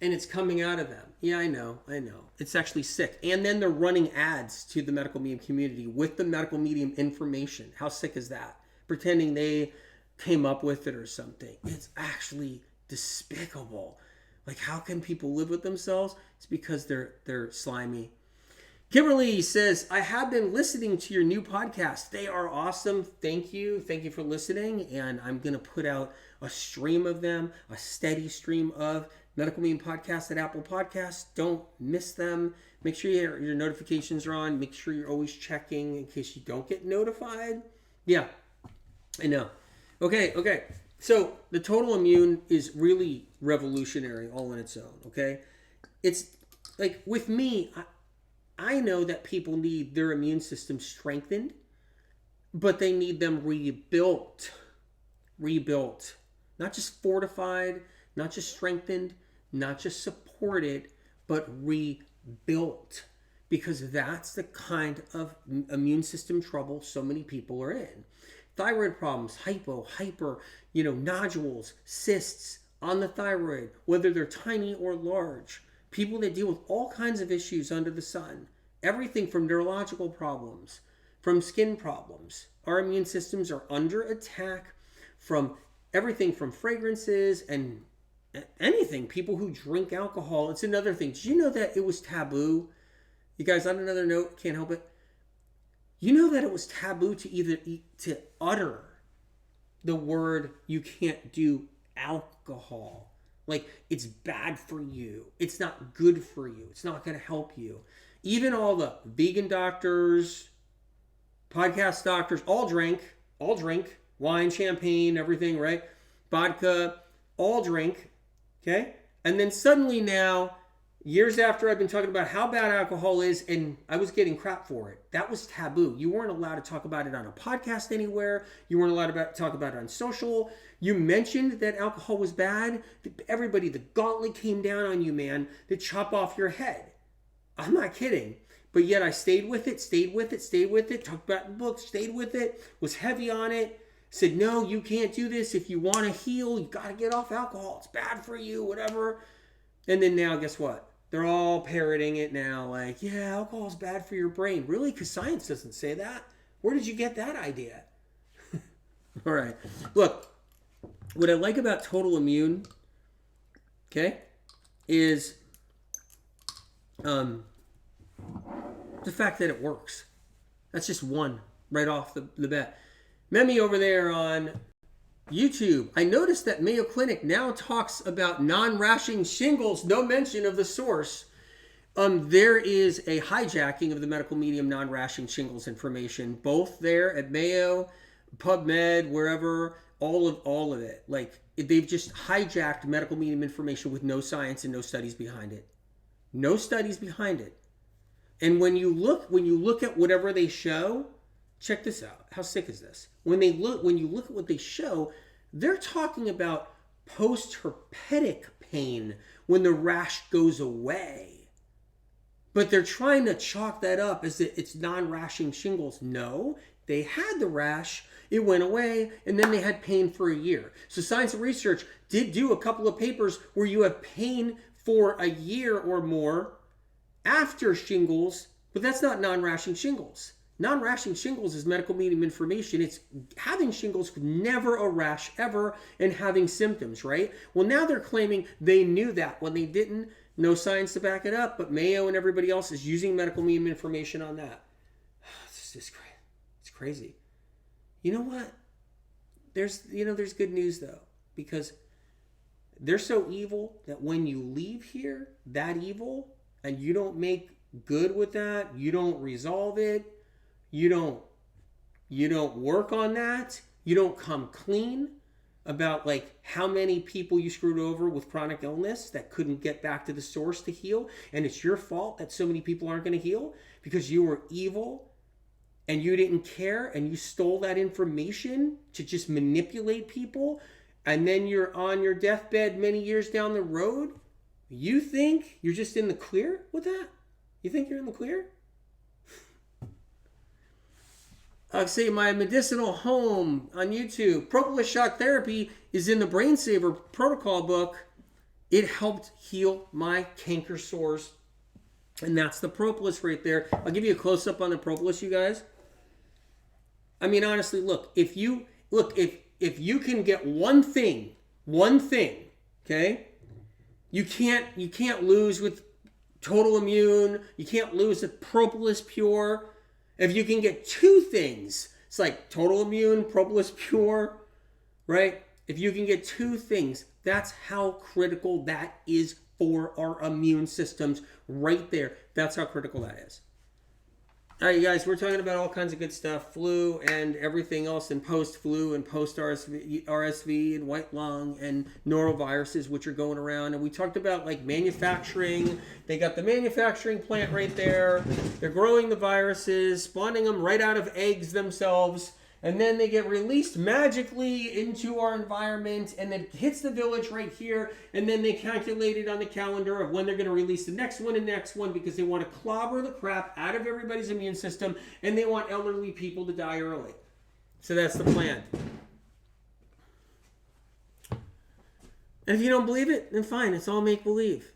and it's coming out of them. Yeah, I know. It's actually sick. And then they're running ads to the medical medium community with the medical medium information. How sick is that? Pretending they came up with it or something. It's actually despicable. Like, how can people live with themselves? It's because they're slimy. Kimberly says, I have been listening to your new podcast. They are awesome. Thank you. Thank you for listening. And I'm going to put out a stream of them, a steady stream of Medical Medium Podcast at Apple Podcasts. Don't miss them. Make sure your notifications are on. Make sure you're always checking in case you don't get notified. Yeah, I know. Okay. So the Total Immune is really revolutionary all on its own, okay? It's like with me, I know that people need their immune system strengthened, but they need them rebuilt. Not just fortified, not just strengthened, not just supported, but rebuilt. Because that's the kind of immune system trouble so many people are in. Thyroid problems, hyper, nodules, cysts on the thyroid, whether they're tiny or large. People that deal with all kinds of issues under the sun. Everything from neurological problems, from skin problems. Our immune systems are under attack from everything from fragrances and anything. People who drink alcohol. It's another thing. Did you know that it was taboo? You guys, on another note, can't help it. You know that it was taboo to utter the word you can't do alcohol. Like, it's bad for you. It's not good for you. It's not going to help you. Even all the vegan doctors, podcast doctors, all drink wine, champagne, everything, right? Vodka, all drink, okay? And then suddenly now, years after I've been talking about how bad alcohol is, and I was getting crap for it. That was taboo. You weren't allowed to talk about it on a podcast anywhere. You weren't allowed to talk about it on social. You mentioned that alcohol was bad. Everybody, the gauntlet came down on you, man, to chop off your head. I'm not kidding. But yet I stayed with it, talked about the book, stayed with it, was heavy on it, said, no, you can't do this. If you want to heal, you got to get off alcohol. It's bad for you, whatever. And then now, guess what? They're all parroting it now, like, yeah, alcohol's bad for your brain. Really? Because science doesn't say that. Where did you get that idea? All right. Look, what I like about Total Immune, okay, is the fact that it works. That's just one right off the bat. Memi over there on YouTube. I noticed that Mayo Clinic now talks about non-rashing shingles. No mention of the source. There is a hijacking of the medical medium non-rashing shingles information, both there at Mayo, PubMed, wherever, all of it. Like, they've just hijacked medical medium information with no science and no studies behind it. No studies behind it. And when you look at whatever they show, check this out. How sick is this? When you look at what they show, they're talking about post-herpetic pain when the rash goes away. But they're trying to chalk that up as it's non-rashing shingles. No, they had the rash, it went away, and then they had pain for a year. So Science and Research did do a couple of papers where you have pain for a year or more after shingles, but that's not non-rashing shingles. Non-rashing shingles is medical medium information. It's having shingles, never a rash ever, and having symptoms, right? Well, now they're claiming they knew that when they didn't. No science to back it up, but Mayo and everybody else is using medical medium information on that. It's just crazy. It's crazy. You know what? There's good news though, because they're so evil that when you leave here, that evil, and you don't make good with that, you don't resolve it, you don't work on that, you don't come clean about like how many people you screwed over with chronic illness that couldn't get back to the source to heal, and it's your fault that so many people aren't going to heal because you were evil and you didn't care and you stole that information to just manipulate people, and then you're on your deathbed many years down the road. You think you're just in the clear with that? You think you're in the clear? I'll say my medicinal home on YouTube. Propolis shock therapy is in the Brain Saver protocol book. It helped heal my canker sores. And that's the propolis right there. I'll give you a close-up on the propolis, you guys. I mean, honestly, look, if you can get one thing, okay? You can't lose with Total Immune. You can't lose with Propolis Pure. If you can get two things, it's like Total Immune, Propolis Pure, right? If you can get two things, that's how critical that is for our immune systems right there. That's how critical that is. All right, you guys, we're talking about all kinds of good stuff, flu and everything else, and post-flu and post-RSV and white lung and noroviruses, which are going around. And we talked about like manufacturing. They got the manufacturing plant right there. They're growing the viruses, spawning them right out of eggs themselves. And then they get released magically into our environment, and then hits the village right here. And then they calculate it on the calendar of when they're going to release the next one and next one, because they want to clobber the crap out of everybody's immune system, and they want elderly people to die early. So that's the plan. And if you don't believe it, then fine. It's all make-believe.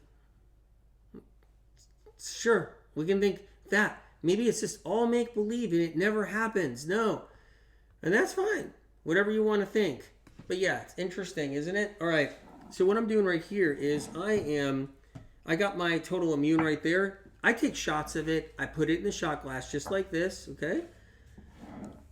Sure, we can think that. Maybe it's just all make-believe and it never happens. No. And that's fine. Whatever you want to think. But yeah, it's interesting, isn't it? All right. So what I'm doing right here is I got my Total Immune right there. I take shots of it. I put it in the shot glass just like this, okay?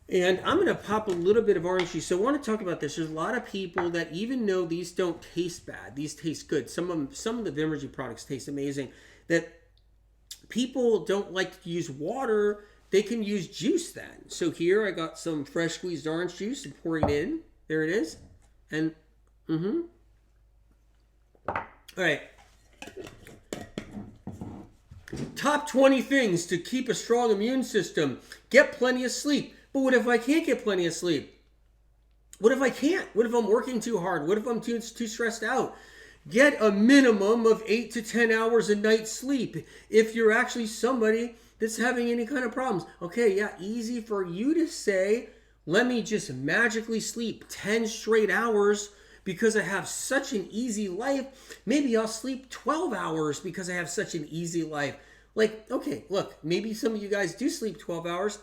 And I'm going to pop a little bit of orange juice. So I want to talk about this. There's a lot of people that even know these don't taste bad. These taste good. Some of the Vimergy products taste amazing. That people don't like to use water. They can use juice then. So here I got some fresh squeezed orange juice and pour it in. There it is. And, All right. Top 20 things to keep a strong immune system. Get plenty of sleep. But what if I can't get plenty of sleep? What if I can't? What if I'm working too hard? What if I'm too stressed out? Get a minimum of 8 to 10 hours a night sleep. If you're actually somebody that's having any kind of problems. Okay, yeah, easy for you to say, let me just magically sleep 10 straight hours because I have such an easy life. Maybe I'll sleep 12 hours because I have such an easy life. Like, okay, look, maybe some of you guys do sleep 12 hours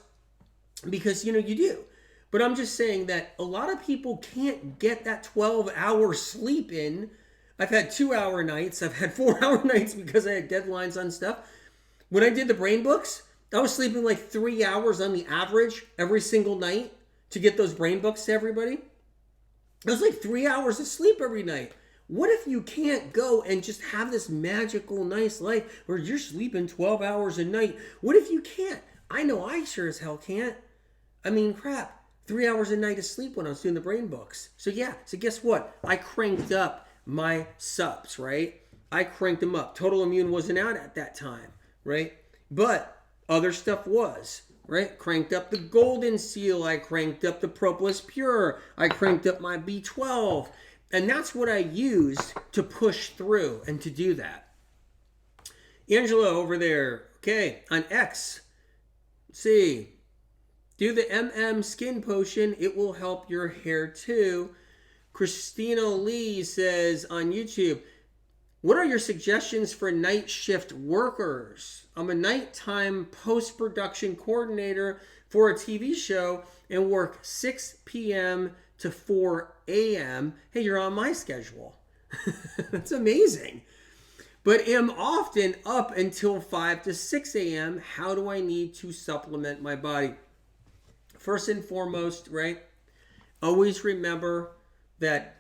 because, you do. But I'm just saying that a lot of people can't get that 12-hour sleep in. I've had 2-hour nights. I've had 4-hour nights because I had deadlines on stuff. When I did the brain books, I was sleeping like 3 hours on the average every single night to get those brain books to everybody. It was like 3 hours of sleep every night. What if you can't go and just have this magical, nice life where you're sleeping 12 hours a night? What if you can't? I know I sure as hell can't. I mean, crap. 3 hours a night of sleep when I was doing the brain books. So yeah, so guess what? I cranked up my subs, right? I cranked them up. Total Immune wasn't out at that time. Right? But other stuff was, right? Cranked up the Golden Seal. I cranked up the Propolis Pure. I cranked up my B12. And that's what I used to push through and to do that. Angela over there. Okay, on X. Let's see. Do the skin potion. It will help your hair too. Christina Lee says on YouTube, what are your suggestions for night shift workers? I'm a nighttime post-production coordinator for a TV show and work 6 p.m. to 4 a.m. Hey, you're on my schedule. That's amazing. But am often up until 5 to 6 a.m. How do I need to supplement my body? First and foremost, right? Always remember that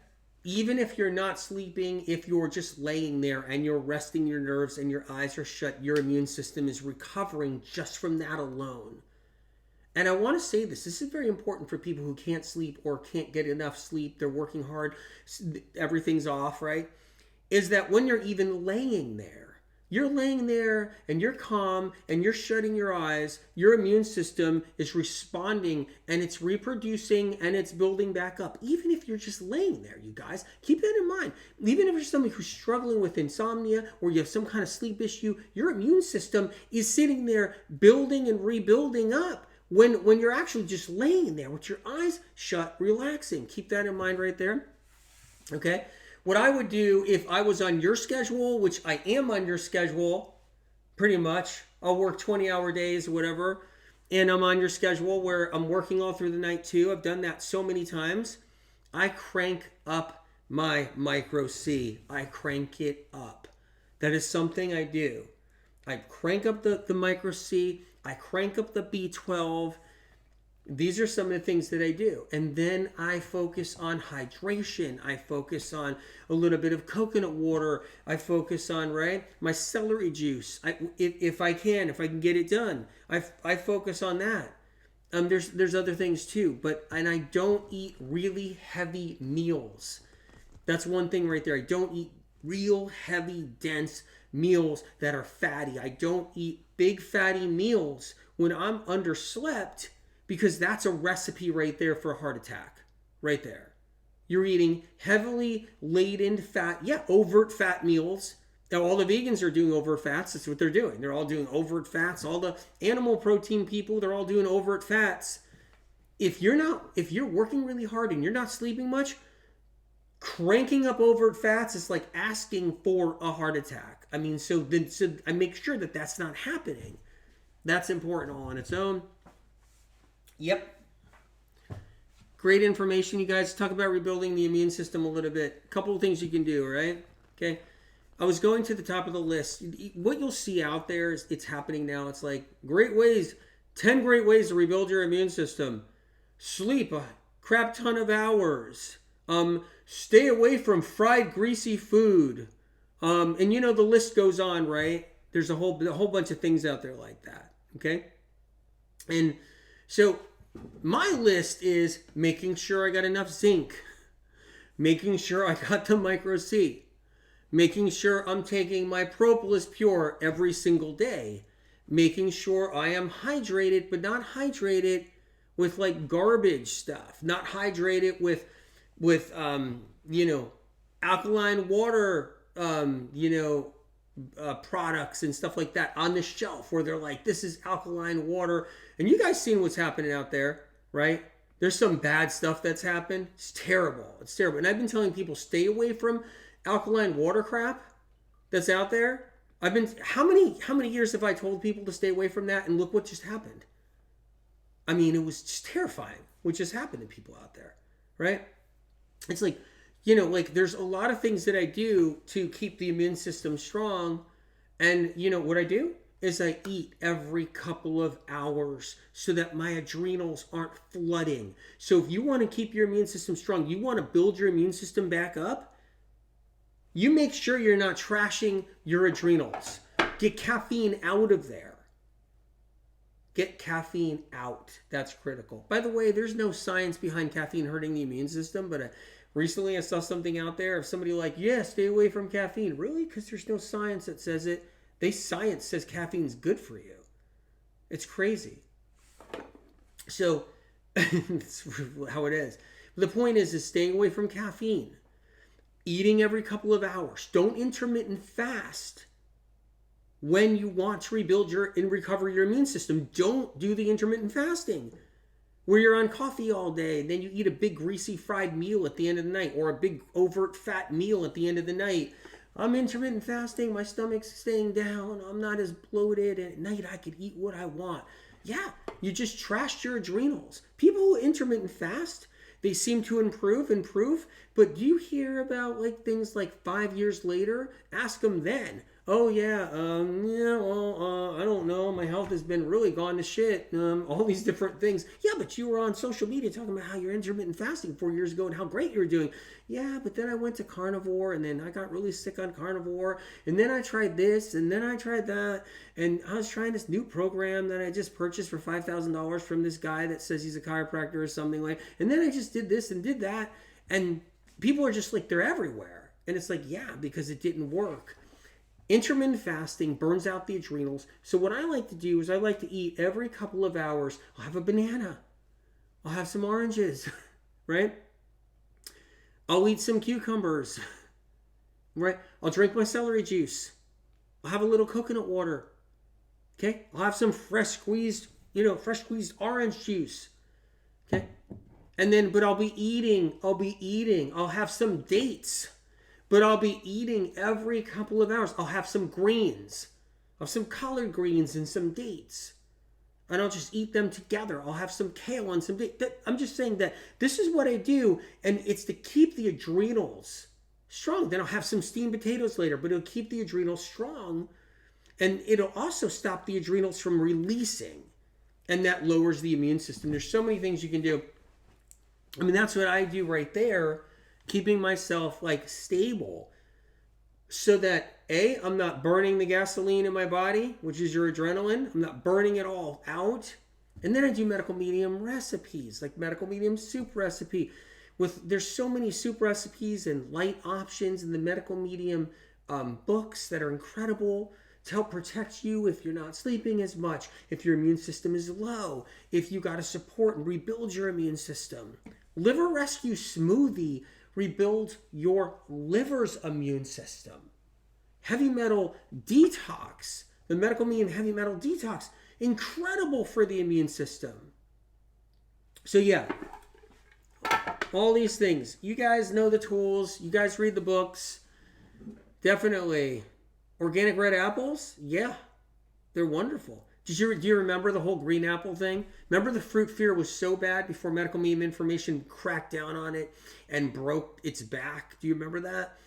even if you're not sleeping, if you're just laying there and you're resting your nerves and your eyes are shut, your immune system is recovering just from that alone. And I want to say this is very important for people who can't sleep or can't get enough sleep. They're working hard. Everything's off, right? Is that when you're even laying there and you're calm and you're shutting your eyes, your immune system is responding and it's reproducing and it's building back up. Even if you're just laying there, you guys, keep that in mind. Even if you're somebody who's struggling with insomnia or you have some kind of sleep issue, your immune system is sitting there building and rebuilding up when you're actually just laying there with your eyes shut, relaxing. Keep that in mind right there. Okay? What I would do if I was on your schedule, which I am on your schedule, pretty much, I'll work 20-hour days or whatever, and I'm on your schedule where I'm working all through the night too. I've done that so many times. I crank up my micro C. I crank it up. That is something I do. I crank up the micro C. I crank up the B12. These are some of the things that I do. And then I focus on hydration. I focus on a little bit of coconut water. I focus on, right, my celery juice. If I can get it done, I focus on that. There's other things too, and I don't eat really heavy meals. That's one thing right there. I don't eat real heavy, dense meals that are fatty. I don't eat big fatty meals when I'm underslept, because that's a recipe right there for a heart attack. Right there. You're eating heavily laden fat, overt fat meals. Now, all the vegans are doing overt fats. That's what they're doing. They're all doing overt fats. All the animal protein people, they're all doing overt fats. If you're working really hard and you're not sleeping much, cranking up overt fats is like asking for a heart attack. I mean, so I make sure that that's not happening. That's important all on its own. Yep. Great information, you guys. Talk about rebuilding the immune system a little bit. A couple of things you can do, right? Okay. I was going to the top of the list. What you'll see out there is it's happening now. It's like 10 great ways to rebuild your immune system. Sleep a crap ton of hours. Stay away from fried, greasy food. And the list goes on, right? There's a whole bunch of things out there like that. Okay. And so my list is making sure I got enough zinc, making sure I got the micro C, making sure I'm taking my propolis pure every single day, making sure I am hydrated, but not hydrated with like garbage stuff, not hydrated with alkaline water, products and stuff like that on the shelf where they're like, this is alkaline water. And you guys seen what's happening out there, right? There's some bad stuff that's happened. It's terrible. It's terrible. And I've been telling people, stay away from alkaline water crap that's out there. How many years have I told people to stay away from that? And look what just happened. I mean, it was just terrifying what just happened to people out there, right? It's like, there's a lot of things that I do to keep the immune system strong. And what I do is I eat every couple of hours so that my adrenals aren't flooding. So if you want to keep your immune system strong, you want to build your immune system back up, you make sure you're not trashing your adrenals. Get caffeine out of there. Get caffeine out. That's critical. By the way, there's no science behind caffeine hurting the immune system, but recently I saw something out there of somebody like, stay away from caffeine. Really? Because there's no science that says it. Science says caffeine's good for you. It's crazy. So, that's how it is. The point is staying away from caffeine. Eating every couple of hours. Don't intermittent fast when you want to rebuild and recover your immune system. Don't do the intermittent fasting. where you're on coffee all day, then you eat a big greasy fried meal at the end of the night, or a big overt fat meal at the end of the night. I'm intermittent fasting, my stomach's staying down, I'm not as bloated, and at night I could eat what I want. Yeah, you just trashed your adrenals. People who intermittent fast, they seem to improve, but do you hear about like things like 5 years later? Ask them then. Oh yeah, I don't know. My health has been really gone to shit. All these different things. Yeah, but you were on social media talking about how you're intermittent fasting 4 years ago and how great you were doing. Yeah, but then I went to carnivore and then I got really sick on carnivore and then I tried this and then I tried that and I was trying this new program that I just purchased for $5,000 from this guy that says he's a chiropractor or something like. And then I just did this and did that, and people are just like, they're everywhere. And it's like, yeah, because it didn't work. Intermittent fasting burns out the adrenals. So what I like to do is I like to eat every couple of hours. I'll have a banana. I'll have some oranges, right? I'll eat some cucumbers, right? I'll drink my celery juice. I'll have a little coconut water. Okay? I'll have some fresh squeezed orange juice. Okay? And then, but I'll be eating. I'll have some dates. But I'll be eating every couple of hours. I'll have some greens. I'll have some collard greens and some dates. And I'll just eat them together. I'll have some kale and some dates. I'm just saying that this is what I do. And it's to keep the adrenals strong. Then I'll have some steamed potatoes later. But it'll keep the adrenals strong. And it'll also stop the adrenals from releasing. And that lowers the immune system. There's so many things you can do. I mean, that's what I do right there. Keeping myself like stable so that I'm not burning the gasoline in my body, which is your adrenaline. I'm not burning it all out. And then I do medical medium recipes, like medical medium soup recipe. There's so many soup recipes and light options in the medical medium books that are incredible to help protect you if you're not sleeping as much, if your immune system is low, if you got to support and rebuild your immune system. Liver Rescue Smoothie rebuild your liver's immune system. Heavy metal detox, the medical medium heavy metal detox, incredible for the immune system. So yeah, all these things. You guys know the tools. You guys read the books. Definitely. Organic red apples? Yeah, they're wonderful. Do you remember the whole green apple thing? Remember the fruit fear was so bad before medical medium information cracked down on it and broke its back? Do you remember that?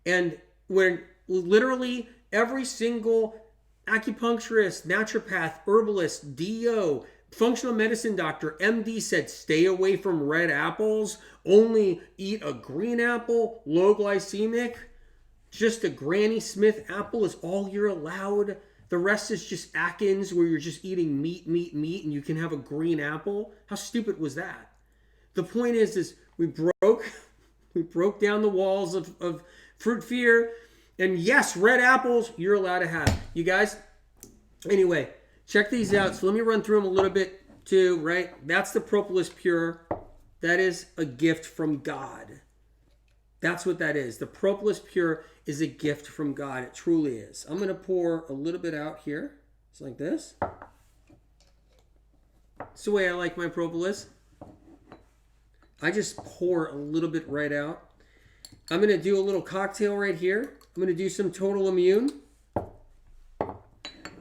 And when literally every single acupuncturist, naturopath, herbalist, DO, functional medicine doctor, MD said, stay away from red apples, only eat a green apple, low glycemic, just a Granny Smith apple is all you're allowed. The rest is just Atkins, where you're just eating meat, and you can have a green apple. How stupid was that? The point is we broke down the walls of fruit fear. And yes, red apples, you're allowed to have. You guys, anyway, check these out. So let me run through them a little bit too, right? That's the Propolis Pure. That is a gift from God. That's what that is. The Propolis Pure is a gift from God. It truly is. I'm going to pour a little bit out here. It's like this. It's the way I like my propolis. I just pour a little bit right out. I'm going to do a little cocktail right here. I'm going to do some Total Immune. I'm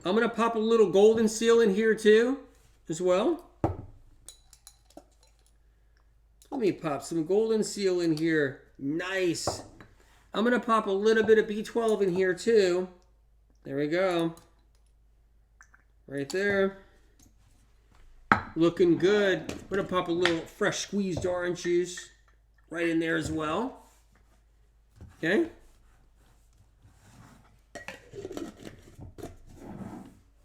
going to pop a little Golden Seal in here too, as well. Let me pop some Golden Seal in here. Nice. I'm going to pop a little bit of B12 in here too. There we go. Right there. Looking good. I'm going to pop a little fresh squeezed orange juice right in there as well. Okay.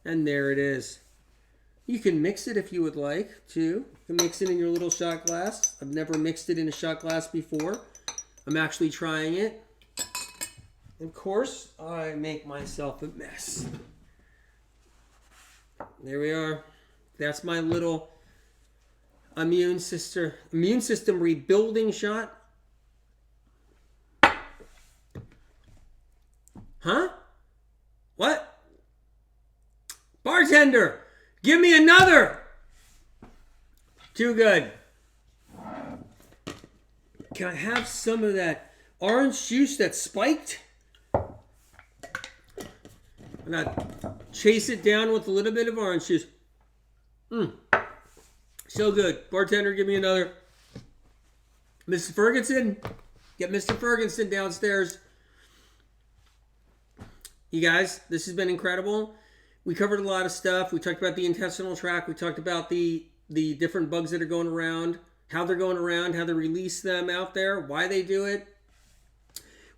And there it is. You can mix it if you would like too. You can mix it in your little shot glass. I've never mixed it in a shot glass before. I'm actually trying it. Of course, I make myself a mess. There we are. That's my little immune system rebuilding shot. Huh? What? Bartender, give me another. Too good. Can I have some of that orange juice that's spiked? I'm gonna chase it down with a little bit of orange juice. So good. Bartender, give me another. Mr. Ferguson, get Mr. Ferguson downstairs. You guys, this has been incredible. We covered a lot of stuff. We talked about the intestinal tract. We talked about the different bugs that are going around, how they're going around, how they release them out there, why they do it.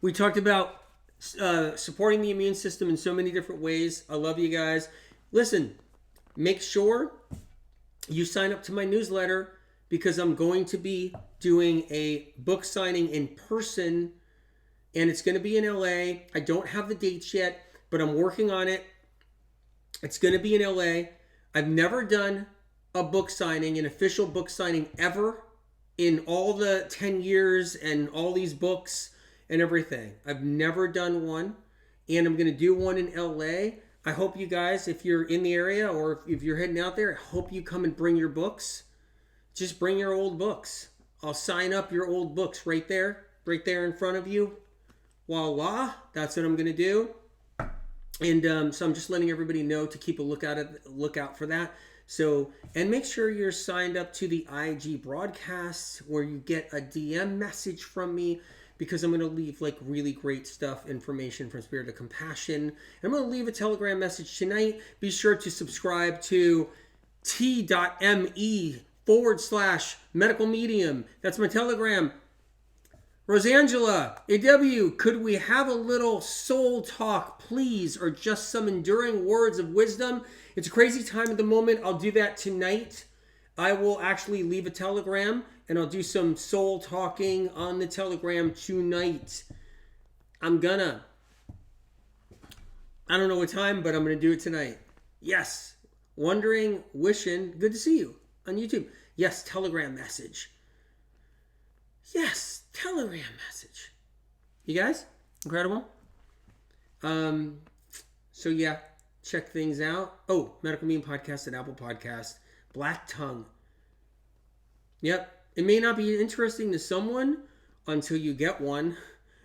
We talked about supporting the immune system in so many different ways. I love you guys. Listen, make sure you sign up to my newsletter because I'm going to be doing a book signing in person, and it's going to be in LA. I don't have the dates yet, but I'm working on it. It's going to be in LA. I've never done a book signing, an official book signing ever in all the 10 years and all these books and everything. I've never done one, and I'm going to do one in LA. I hope you guys, if you're in the area or if you're heading out there, I hope you come and bring your books. Just bring your old books. I'll sign up your old books right there in front of you. Voila, that's what I'm going to do. And so I'm just letting everybody know to keep a lookout for that. So, and make sure you're signed up to the IG broadcasts where you get a DM message from me, because I'm going to leave like really great stuff, information from Spirit of Compassion. And I'm going to leave a Telegram message tonight. Be sure to subscribe to t.me/medical medium. That's my Telegram. Rosangela, AW, could we have a little soul talk, please, or just some enduring words of wisdom? It's a crazy time at the moment. I'll do that tonight. I will actually leave a Telegram, and I'll do some soul talking on the Telegram tonight. I don't know what time, but I'm going to do it tonight. Yes. Wondering, wishing, good to see you on YouTube. Yes, Telegram message. Yes, Telegram message. You guys, incredible. So yeah, check things out. Oh, Medical Meme Podcast and Apple Podcast. Black Tongue. Yep. It may not be interesting to someone until you get one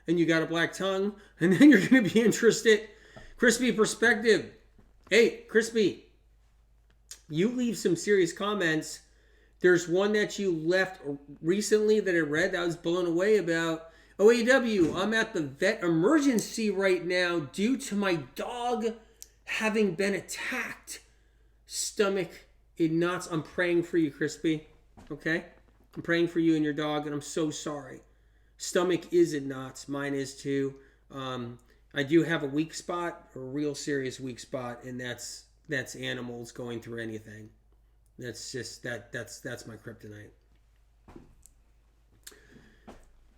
and you got a black tongue, and then you're going to be interested. Crispy Perspective. Hey, Crispy, you leave some serious comments. There's one that you left recently that I read that I was blown away about. OAW, I'm at the vet emergency right now due to my dog having been attacked. Stomach in knots. I'm praying for you, Crispy. Okay? I'm praying for you and your dog, and I'm so sorry. Stomach is in knots. Mine is too. I do have a weak spot, a real serious weak spot, and that's animals going through anything. That's just that's my kryptonite.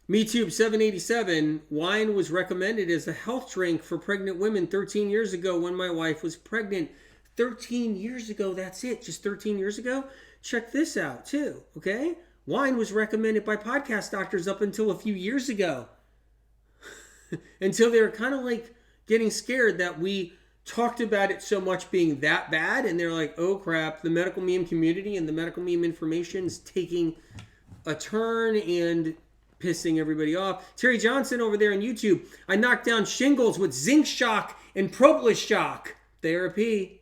MeTube 787, wine was recommended as a health drink for pregnant women 13 years ago when my wife was pregnant. 13 years ago, that's it. Just 13 years ago. Check this out too, okay? Wine was recommended by podcast doctors up until a few years ago. Until they were kind of like getting scared that we talked about it so much being that bad, and they're like, oh crap, the medical meme community and the medical meme information is taking a turn and pissing everybody off. Terry Johnson over there on YouTube, I knocked down shingles with zinc shock and Propolis shock therapy.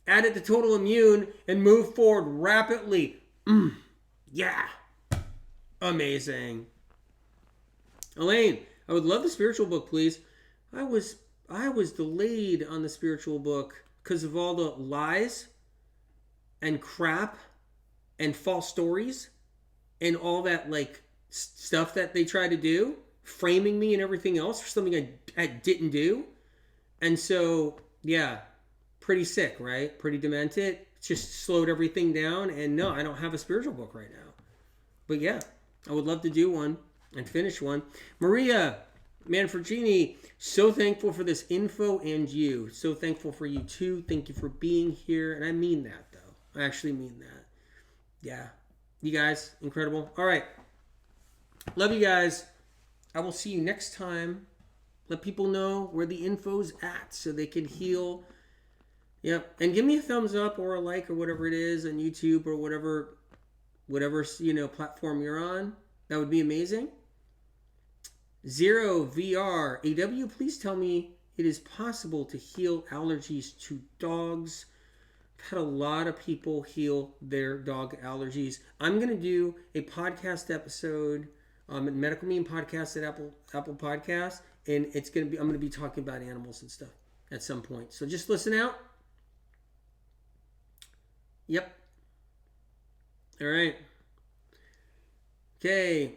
Added to total immune and move forward rapidly. Yeah. Amazing. Elaine, I would love the spiritual book, please. I was delayed on the spiritual book because of all the lies and crap and false stories and all that like stuff that they try to do, framing me and everything else for something I didn't do. And so, yeah, pretty sick, right? Pretty demented. Just slowed everything down. And no, I don't have a spiritual book right now. But yeah, I would love to do one and finish one. Maria Manfredini, so thankful for this info and you. So thankful for you too. Thank you for being here. And I mean that though. I actually mean that. Yeah. You guys, incredible. All right. Love you guys. I will see you next time. Let people know where the info's at so they can heal. Yep. And give me a thumbs up or a like or whatever it is on YouTube or whatever whatever, platform you're on. That would be amazing. Zero VR AW, please tell me it is possible to heal allergies to dogs. I've had a lot of people heal their dog allergies. I'm going to do a podcast episode, Medical Meme Podcast at Apple Podcasts, and I'm going to be talking about animals and stuff at some point. So just listen out. Yep. All right. Okay.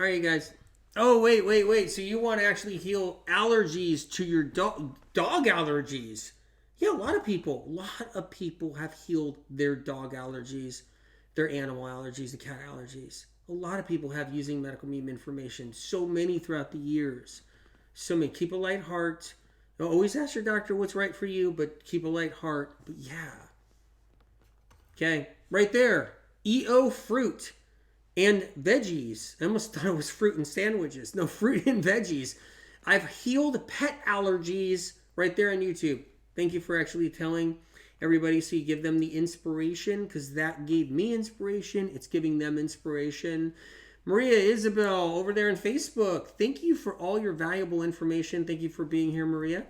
All right, you guys. Oh, wait. So you want to actually heal allergies to your dog allergies? Yeah, a lot of people have healed their dog allergies, their animal allergies, the cat allergies. A lot of people have using medical meme information. So many throughout the years. So many. Keep a light heart. Always ask your doctor what's right for you, but keep a light heart. But yeah. Okay, right there. EO fruit and veggies. I almost thought it was fruit and sandwiches. No, fruit and veggies. I've healed pet allergies right there on YouTube. Thank you for actually telling everybody so you give them the inspiration, because that gave me inspiration. It's giving them inspiration. Maria Isabel over there on Facebook. Thank you for all your valuable information. Thank you for being here, Maria.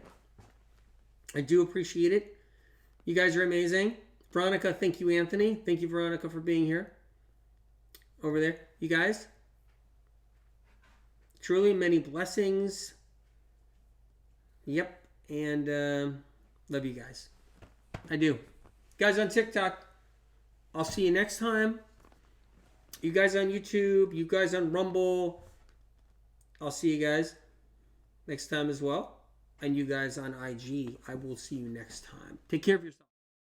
I do appreciate it. You guys are amazing. Veronica, thank you, Anthony. Thank you, Veronica, for being here. Over there. You guys. Truly many blessings. Yep. And love you guys. I do. Guys on TikTok, I'll see you next time. You guys on YouTube, you guys on Rumble, I'll see you guys next time as well. And you guys on IG, I will see you next time. Take care of yourself.